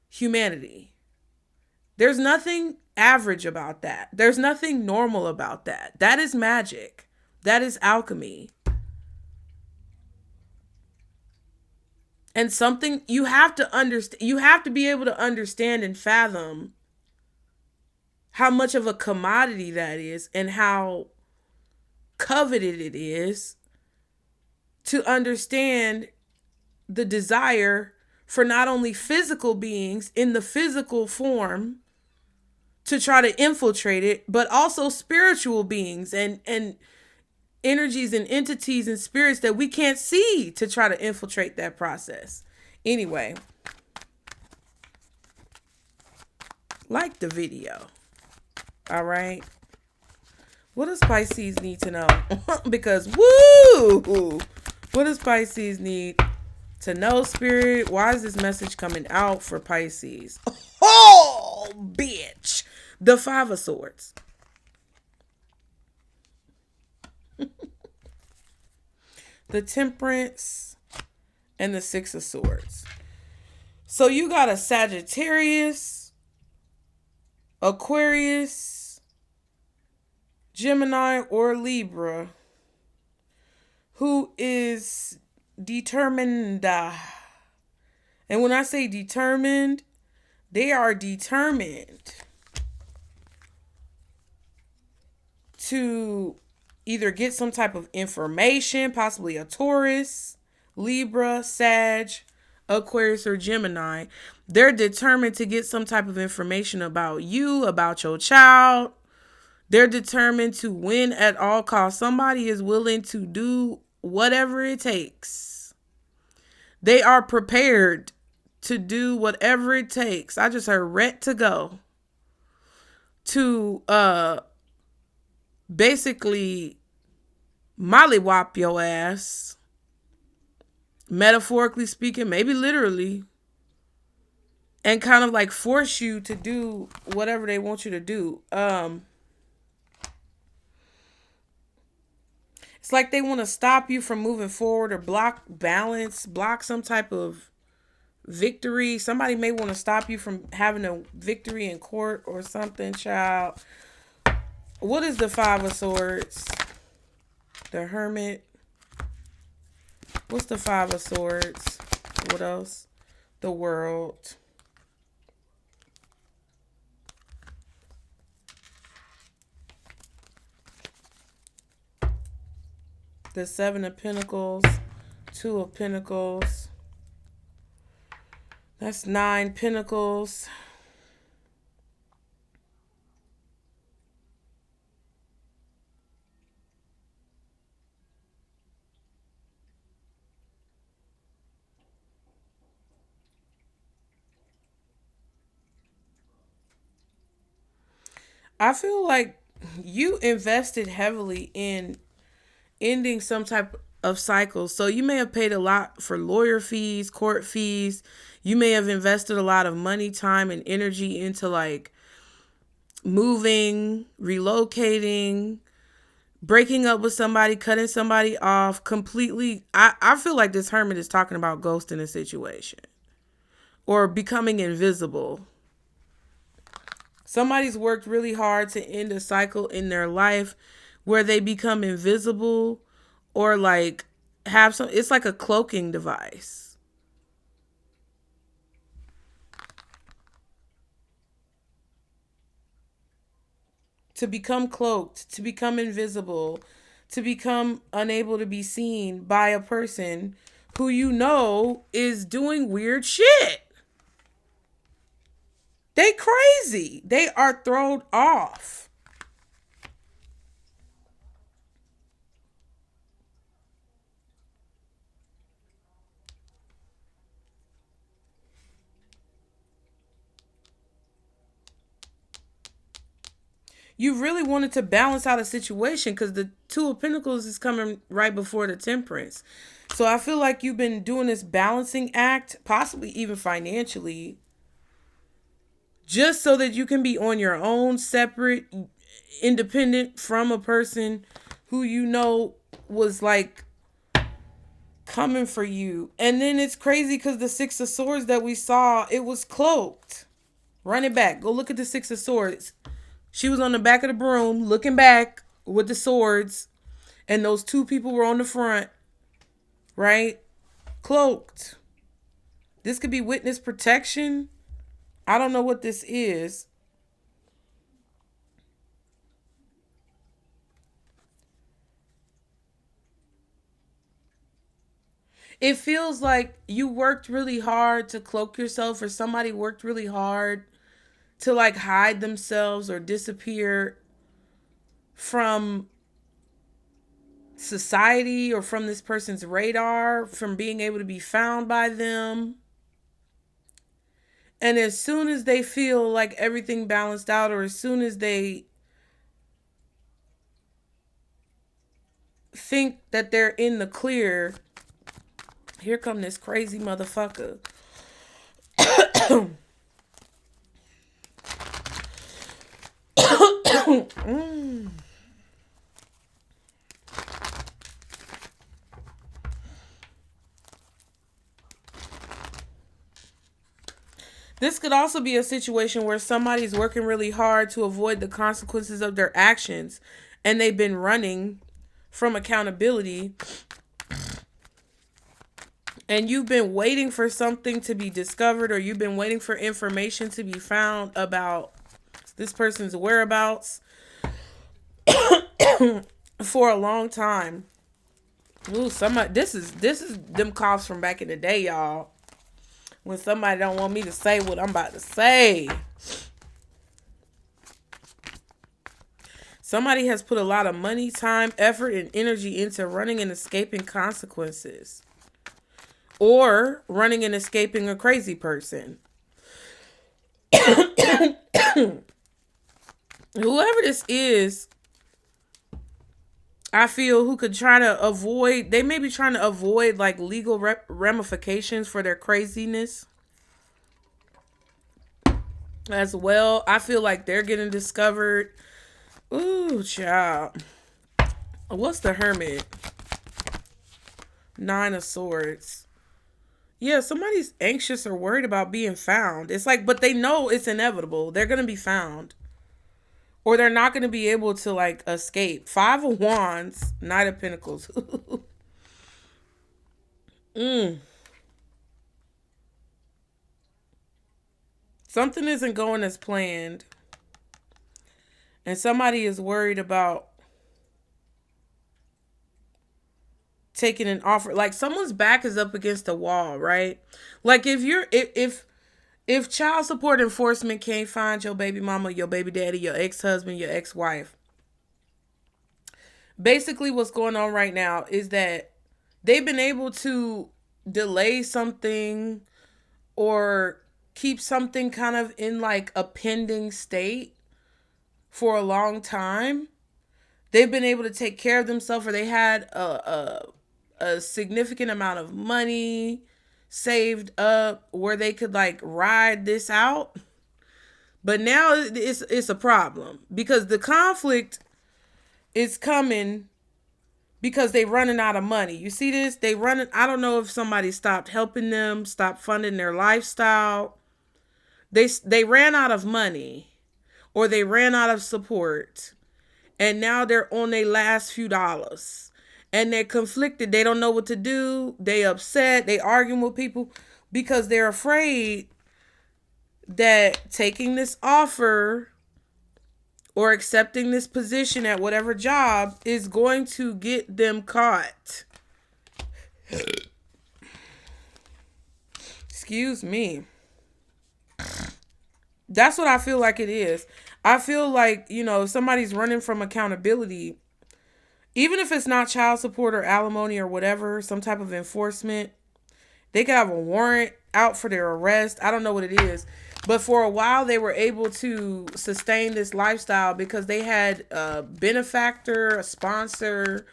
humanity. There's nothing average about that. There's nothing normal about that. That is magic. That is alchemy. And something you have to understand, you have to be able to understand and fathom how much of a commodity that is and how coveted it is, to understand the desire for not only physical beings in the physical form to try to infiltrate it, but also spiritual beings and energies and entities and spirits that we can't see to try to infiltrate that process. Anyway, like the video. All right. What does Pisces need to know? Because woo! What does Pisces need to know, Spirit? Why is this message coming out for Pisces? Oh, bitch. The Five of Swords. The Temperance and the Six of Swords. So you got a Sagittarius, Aquarius, Gemini, or Libra who is determined. And when I say determined, they are determined to either get some type of information, possibly a Taurus, Libra, Sag, Aquarius, or Gemini. They're determined to get some type of information about you, about your child. They're determined to win at all costs. Somebody is willing to do whatever it takes. They are prepared to do whatever it takes. I just heard ret to go. To basically mollywop your ass, metaphorically speaking, maybe literally, and kind of like force you to do whatever they want you to do. It's like they want to stop you from moving forward or block balance, block some type of victory. Somebody may want to stop you from having a victory in court or something, child. What is the Five of Swords? The Hermit. What's the Five of Swords? What else? The World. The Seven of Pentacles. Two of Pentacles. That's 9 Pentacles. I feel like you invested heavily in ending some type of cycle. So you may have paid a lot for lawyer fees, court fees. You may have invested a lot of money, time, and energy into like moving, relocating, breaking up with somebody, cutting somebody off completely. I feel like this hermit is talking about ghosting a situation or becoming invisible. Somebody's worked really hard to end a cycle in their life where they become invisible or like have some, it's like a cloaking device. To become cloaked, to become invisible, to become unable to be seen by a person who you know is doing weird shit. They crazy. They are thrown off. You really wanted to balance out a situation because the Two of Pentacles is coming right before the Temperance. So I feel like you've been doing this balancing act, possibly even financially, just so that you can be on your own, separate, independent from a person who you know was like coming for you. And then it's crazy because the Six of Swords that we saw, it was cloaked. Run it back. Go look at the Six of Swords. She was on the back of the broom looking back with the swords, and those two people were on the front, right? Cloaked. This could be witness protection. I don't know what this is. It feels like you worked really hard to cloak yourself, or somebody worked really hard to like hide themselves or disappear from society or from this person's radar, from being able to be found by them. And as soon as they feel like everything balanced out, or as soon as they think that they're in the clear, here come this crazy motherfucker. This could also be a situation where somebody's working really hard to avoid the consequences of their actions, and they've been running from accountability, and you've been waiting for something to be discovered, or you've been waiting for information to be found about this person's whereabouts for a long time. Ooh, this is them coughs from back in the day, y'all. When somebody don't want me to say what I'm about to say. Somebody has put a lot of money, time, effort, and energy into running and escaping consequences. Or running and escaping a crazy person. Whoever this is, I feel, who could try to avoid, they may be trying to avoid like legal ramifications for their craziness as well. I feel like they're getting discovered. Ooh, child. What's the Hermit? Nine of Swords. Yeah, somebody's anxious or worried about being found. It's like, but they know it's inevitable. They're going to be found. Or they're not going to be able to like escape. Five of Wands, Knight of Pentacles. Something isn't going as planned. And somebody is worried about taking an offer. Like someone's back is up against the wall, right? Like if child support enforcement can't find your baby mama, your baby daddy, your ex-husband, your ex-wife, basically what's going on right now is that they've been able to delay something or keep something kind of in like a pending state for a long time. They've been able to take care of themselves, or they had a significant amount of money saved up where they could like ride this out. But now it's a problem because the conflict is coming because they're running out of money. You see this? I don't know if somebody stopped helping them, stopped funding their lifestyle. They ran out of money, or they ran out of support, and now they're on their last few dollars. And they're conflicted. They don't know what to do. They upset. They arguing with people because they're afraid that taking this offer or accepting this position at whatever job is going to get them caught. Excuse me. That's what I feel like it is. I feel like, if somebody's running from accountability, even if it's not child support or alimony or whatever, some type of enforcement, they could have a warrant out for their arrest. I don't know what it is. But for a while, they were able to sustain this lifestyle because they had a benefactor, a sponsor,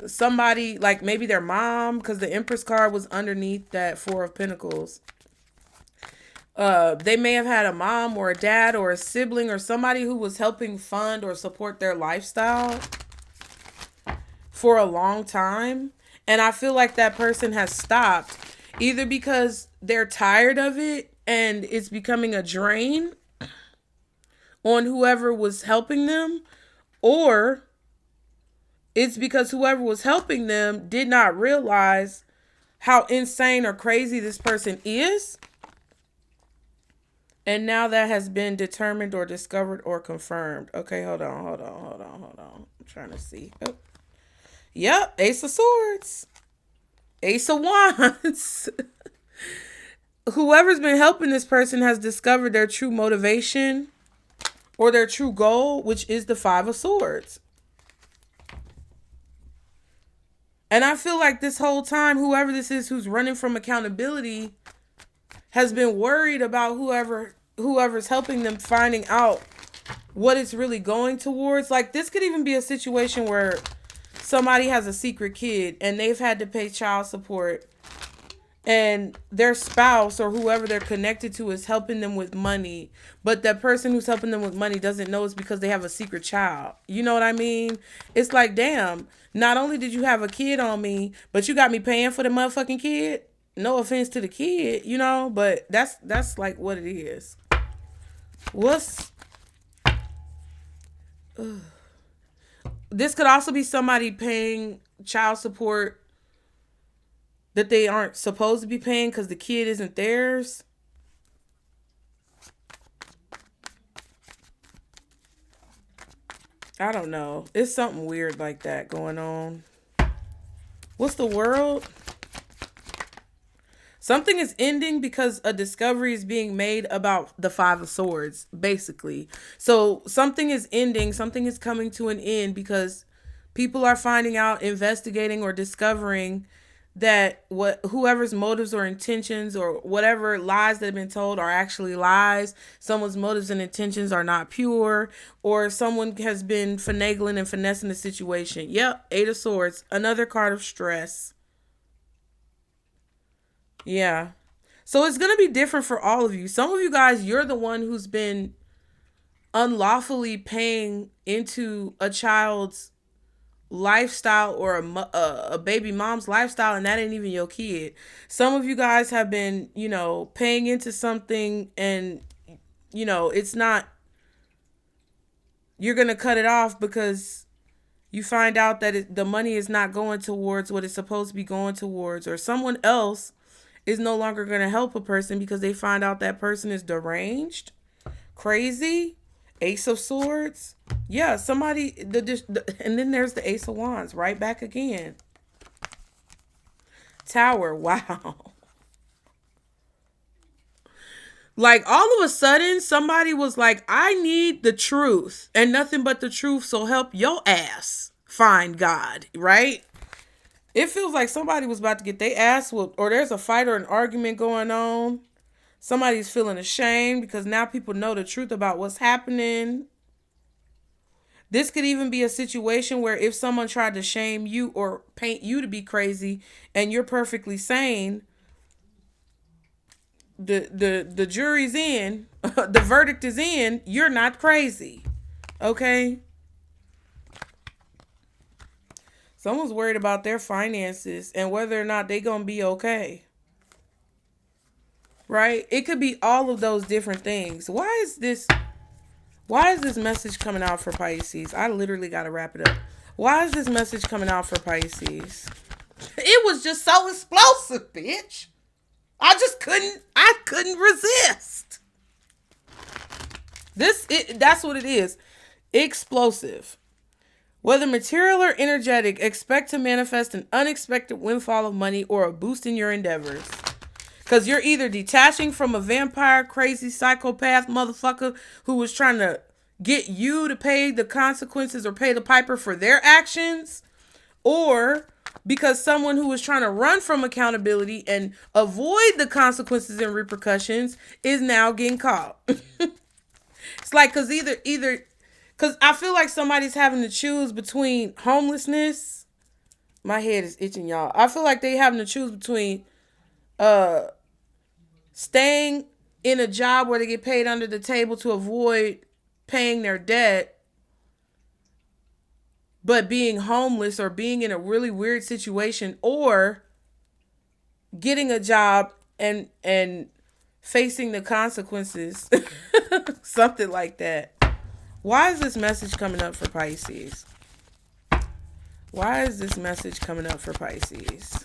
somebody like maybe their mom, because the Empress card was underneath that Four of Pentacles. They may have had a mom or a dad or a sibling or somebody who was helping fund or support their lifestyle for a long time. And I feel like that person has stopped either because they're tired of it and it's becoming a drain on whoever was helping them, or it's because whoever was helping them did not realize how insane or crazy this person is. And now that has been determined or discovered or confirmed. Okay, hold on. I'm trying to see. Oh. Yep, Ace of Swords. Ace of Wands. Whoever's been helping this person has discovered their true motivation or their true goal, which is the Five of Swords. And I feel like this whole time, whoever this is who's running from accountability has been worried about whoever's helping them finding out what it's really going towards. Like, this could even be a situation where somebody has a secret kid and they've had to pay child support, and their spouse or whoever they're connected to is helping them with money, but that person who's helping them with money doesn't know it's because they have a secret child. You know what I mean? It's like, damn, not only did you have a kid on me, but you got me paying for the motherfucking kid. No offense to the kid, you know, but that's like what it is. This could also be somebody paying child support that they aren't supposed to be paying because the kid isn't theirs. I don't know. It's something weird like that going on. What's the world? Something is ending because a discovery is being made about the Five of Swords, basically. So something is ending, something is coming to an end because people are finding out, investigating, or discovering that whoever's motives or intentions or whatever lies that have been told are actually lies. Someone's motives and intentions are not pure, or someone has been finagling and finessing the situation. Yep, Eight of Swords, another card of stress. Yeah. So it's going to be different for all of you. Some of you guys, you're the one who's been unlawfully paying into a child's lifestyle or a baby mom's lifestyle, and that ain't even your kid. Some of you guys have been, paying into something, and, it's not, you're going to cut it off because you find out that the money is not going towards what it's supposed to be going towards, or someone else is no longer going to help a person because they find out that person is deranged, crazy. Ace of Swords. Yeah, somebody, and then there's the Ace of Wands right back again. Tower. Wow. Like, all of a sudden, somebody was like, I need the truth and nothing but the truth, so help your ass find God, right? It feels like somebody was about to get their ass whooped, or there's a fight or an argument going on. Somebody's feeling ashamed because now people know the truth about what's happening. This could even be a situation where if someone tried to shame you or paint you to be crazy and you're perfectly sane, the jury's in, the verdict is in, you're not crazy. Okay? Someone's worried about their finances and whether or not they're going to be okay. Right? It could be all of those different things. Why is this message coming out for Pisces? I literally got to wrap it up. Why is this message coming out for Pisces? It was just so explosive, bitch. I couldn't resist. That's what it is. Explosive. Whether material or energetic, expect to manifest an unexpected windfall of money or a boost in your endeavors. Because you're either detaching from a vampire, crazy, psychopath motherfucker who was trying to get you to pay the consequences or pay the piper for their actions, or because someone who was trying to run from accountability and avoid the consequences and repercussions is now getting caught. It's like, because because I feel like somebody's having to choose between homelessness. My head is itching, y'all. I feel like they having to choose between staying in a job where they get paid under the table to avoid paying their debt, but being homeless or being in a really weird situation, or getting a job and facing the consequences. Something like that. Why is this message coming up for Pisces? Why is this message coming up for Pisces?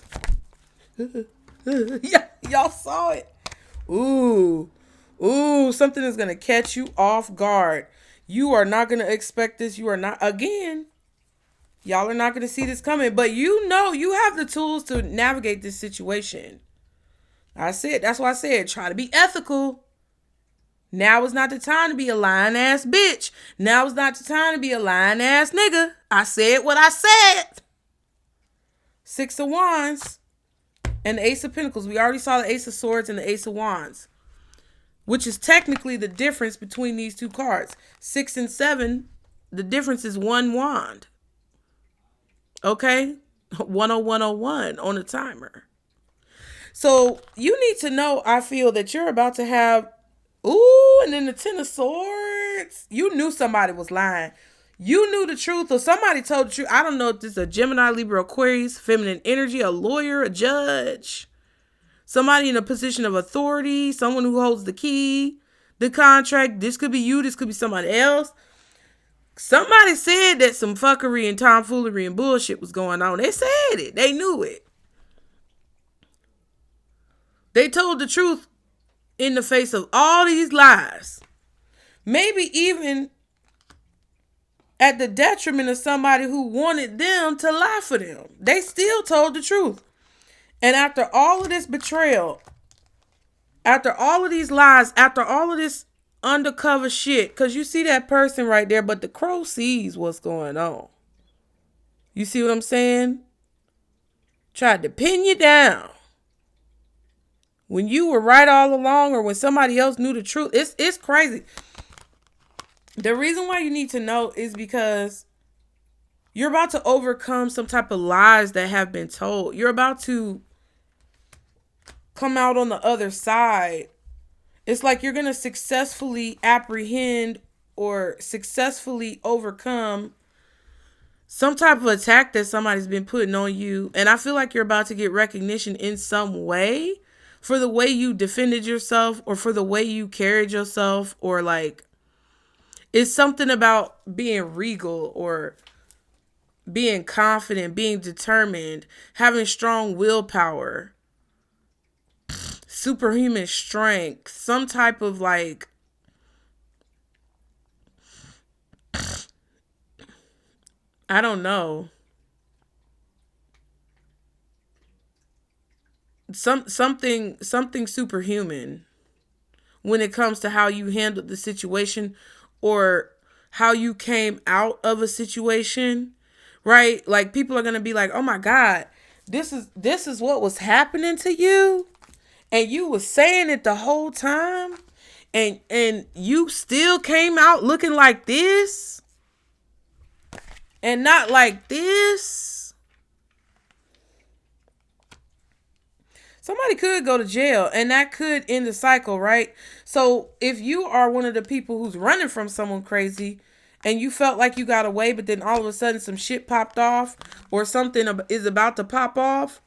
Yeah, y'all saw it. Ooh, something is going to catch you off guard. You are not going to expect this. You are not, again, y'all are not going to see this coming, but you know you have the tools to navigate this situation. That's why I said, try to be ethical. Now is not the time to be a lying ass bitch. Now is not the time to be a lying ass nigga. I said what I said. 6 of Wands and the Ace of Pentacles. We already saw the Ace of Swords and the Ace of Wands, which is technically the difference between these two cards. 6 and 7, the difference is 1 wand. Okay? 10101 on the timer. So you need to know, I feel, that you're about to have, and then the 10 of Swords. You knew somebody was lying. You knew the truth, or somebody told the truth. I don't know if this is a Gemini, Libra, Aquarius, feminine energy, a lawyer, a judge, somebody in a position of authority, someone who holds the key, the contract. This could be you. This could be somebody else. Somebody said that some fuckery and tomfoolery and bullshit was going on. They said it. They knew it. They told the truth in the face of all these lies. Maybe even at the detriment of somebody who wanted them to lie for them. They still told the truth. And after all of this betrayal, after all of these lies, after all of this undercover shit, because you see that person right there, but the crow sees what's going on. You see what I'm saying? Tried to pin you down when you were right all along, or when somebody else knew the truth. It's crazy. The reason why you need to know is because you're about to overcome some type of lies that have been told. You're about to come out on the other side. It's like you're going to successfully apprehend or successfully overcome some type of attack that somebody's been putting on you. And I feel like you're about to get recognition in some way for the way you defended yourself, or for the way you carried yourself, or like, it's something about being regal, or being confident, being determined, having strong willpower, superhuman strength, some type of like, I don't know, something superhuman when it comes to how you handled the situation, or how you came out of a situation, right? Like, people are going to be like, oh my God, this is what was happening to you. And you was saying it the whole time. And you still came out looking like this and not like this. Somebody could go to jail, and that could end the cycle, right? So if you are one of the people who's running from someone crazy, and you felt like you got away, but then all of a sudden some shit popped off, or something is about to pop off,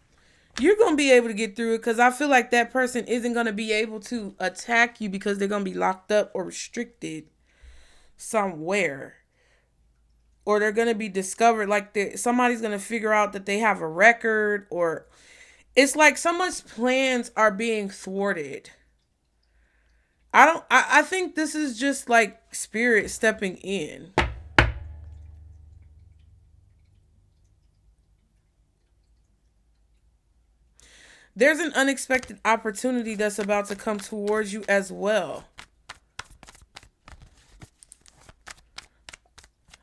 you're going to be able to get through it, because I feel like that person isn't going to be able to attack you because they're going to be locked up or restricted somewhere. Or they're going to be discovered, like somebody's going to figure out that they have a record, or it's like someone's plans are being thwarted. I think this is just like spirit stepping in. There's an unexpected opportunity that's about to come towards you as well.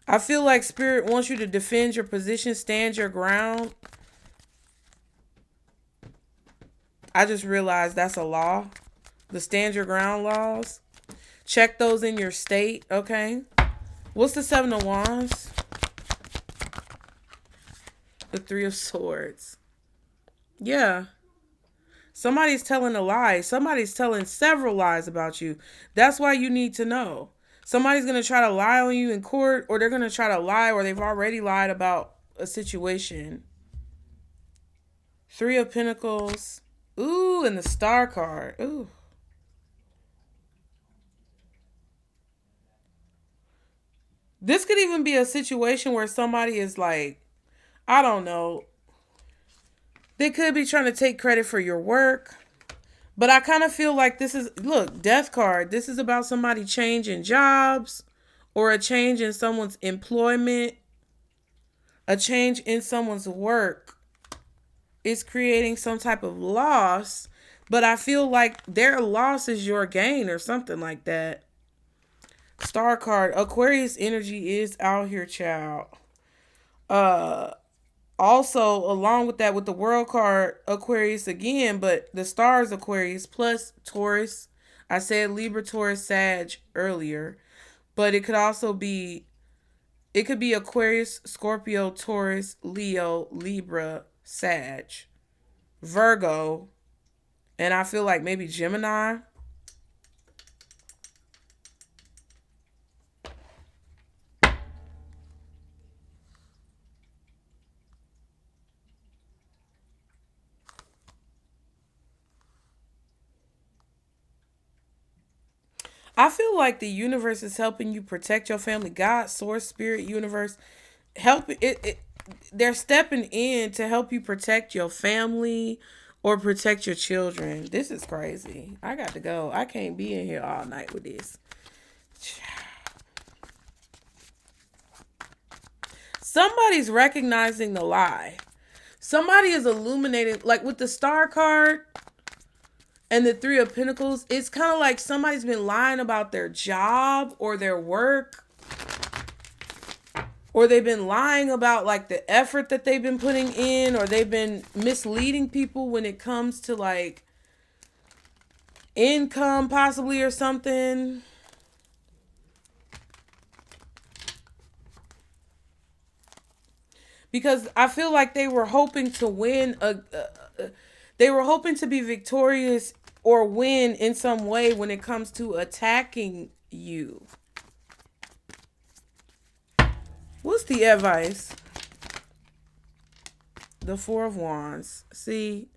I feel like spirit wants you to defend your position, stand your ground. I just realized that's a law. The stand your ground laws. Check those in your state, okay? What's the 7 of Wands? The 3 of Swords. Yeah. Somebody's telling a lie. Somebody's telling several lies about you. That's why you need to know. Somebody's going to try to lie on you in court, or they're going to try to lie, or they've already lied about a situation. Three of Pentacles. Ooh, and the Star card. Ooh. This could even be a situation where somebody is like, I don't know. They could be trying to take credit for your work. But I kind of feel like this is, look, Death card. This is about somebody changing jobs, or a change in someone's employment, a change in someone's work. It's creating some type of loss, but I feel like their loss is your gain or something like that. Star card. Aquarius energy is out here, child. Also, along with that, with the World card, Aquarius again, but the stars Aquarius plus Taurus. I said Libra, Taurus, Sag earlier, but it could also be, it could be Aquarius, Scorpio, Taurus, Leo, Libra, Sag, Virgo, and I feel like maybe Gemini. I feel like the universe is helping you protect your family. God, source, spirit, universe, help it. They're stepping in to help you protect your family or protect your children. This is crazy. I got to go. I can't be in here all night with this. Somebody's recognizing the lie. Somebody is illuminating, like with the Star card and the Three of Pentacles. It's kind of like somebody's been lying about their job or their work, or they've been lying about like the effort that they've been putting in, or they've been misleading people when it comes to like income possibly or something. Because I feel like they were hoping to win they were hoping to be victorious or win in some way when it comes to attacking you. What's the advice? The Four of Wands. See,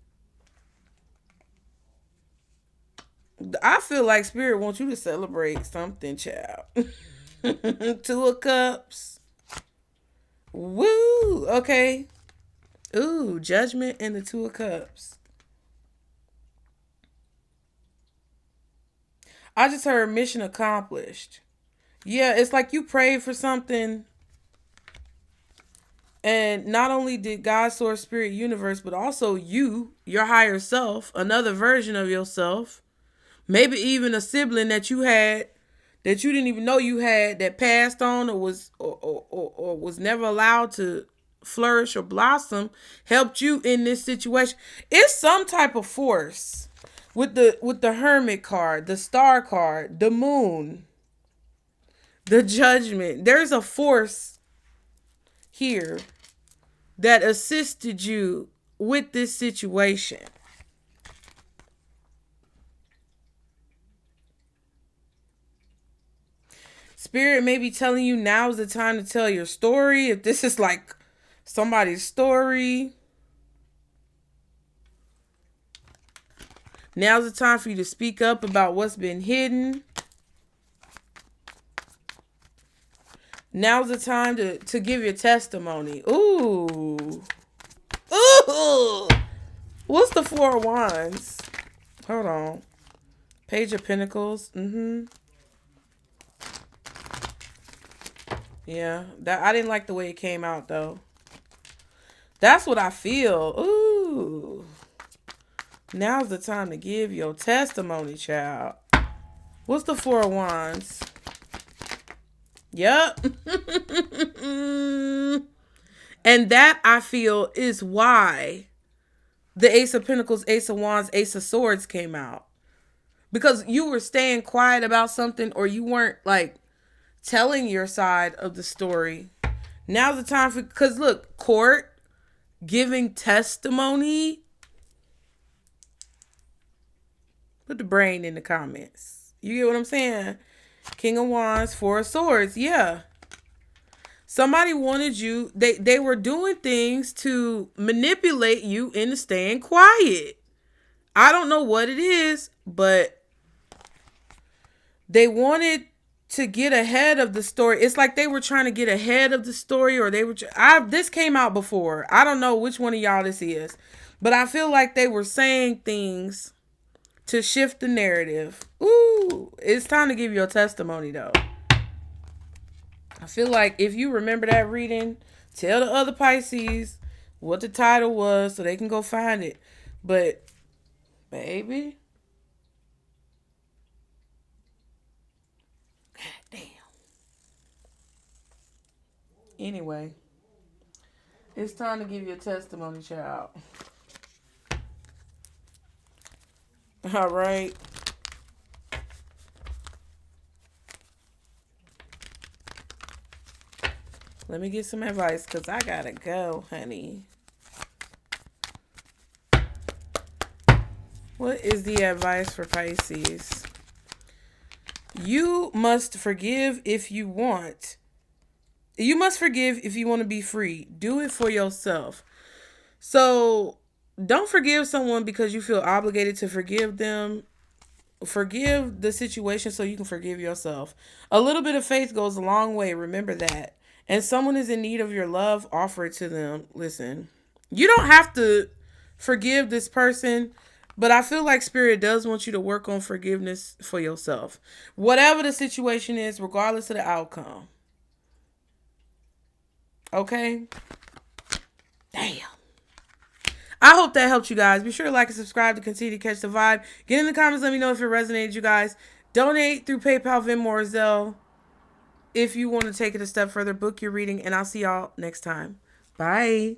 I feel like Spirit wants you to celebrate something, child. Two of Cups. Woo! Okay. Ooh, Judgment and the Two of Cups. I just heard mission accomplished. Yeah, it's like you prayed for something, and not only did God, source, spirit, universe, but also you, your higher self, another version of yourself, maybe even a sibling that you had that you didn't even know you had, that passed on or was never allowed to flourish or blossom, helped you in this situation. It's some type of force with the Hermit card, the Star card, the Moon, the Judgment. There's a force here that assisted you with this situation. Spirit may be telling you now's the time to tell your story. If this is like somebody's story, now's the time for you to speak up about what's been hidden. Now's the time to give your testimony. Ooh. Ooh. What's the Four of Wands? Hold on. Page of Pentacles. Yeah, that I didn't like the way it came out though. That's what I feel. Ooh. Now's the time to give your testimony, child. What's the Four of Wands? Yep. And that, I feel, is why the Ace of Pentacles, Ace of Wands, Ace of Swords came out. Because you were staying quiet about something, or you weren't like telling your side of the story. Now's the time for, because look, court, giving testimony. Put the brain in the comments. You get what I'm saying? King of Wands, Four of Swords. Yeah. Somebody wanted you. They were doing things to manipulate you into staying quiet. I don't know what it is, but they wanted to get ahead of the story. It's like they were trying to get ahead of the story, or they were. This came out before. I don't know which one of y'all this is, but I feel like they were saying things to shift the narrative. Ooh, it's time to give you a testimony though. I feel like if you remember that reading, tell the other Pisces what the title was so they can go find it. But, baby. God damn. Anyway. It's time to give you a testimony, child. All right. Let me get some advice because I gotta go, honey. What is the advice for Pisces? You must forgive if you want. You must forgive if you want to be free. Do it for yourself. So don't forgive someone because you feel obligated to forgive them. Forgive the situation so you can forgive yourself. A little bit of faith goes a long way. Remember that. And someone is in need of your love, offer it to them. Listen, you don't have to forgive this person, but I feel like Spirit does want you to work on forgiveness for yourself. Whatever the situation is, regardless of the outcome. Okay? Damn. I hope that helped you guys. Be sure to like and subscribe to continue to catch the vibe. Get in the comments. Let me know if it resonated, you guys. Donate through PayPal, Venmo, or Zelle. If you want to take it a step further, book your reading, and I'll see y'all next time. Bye.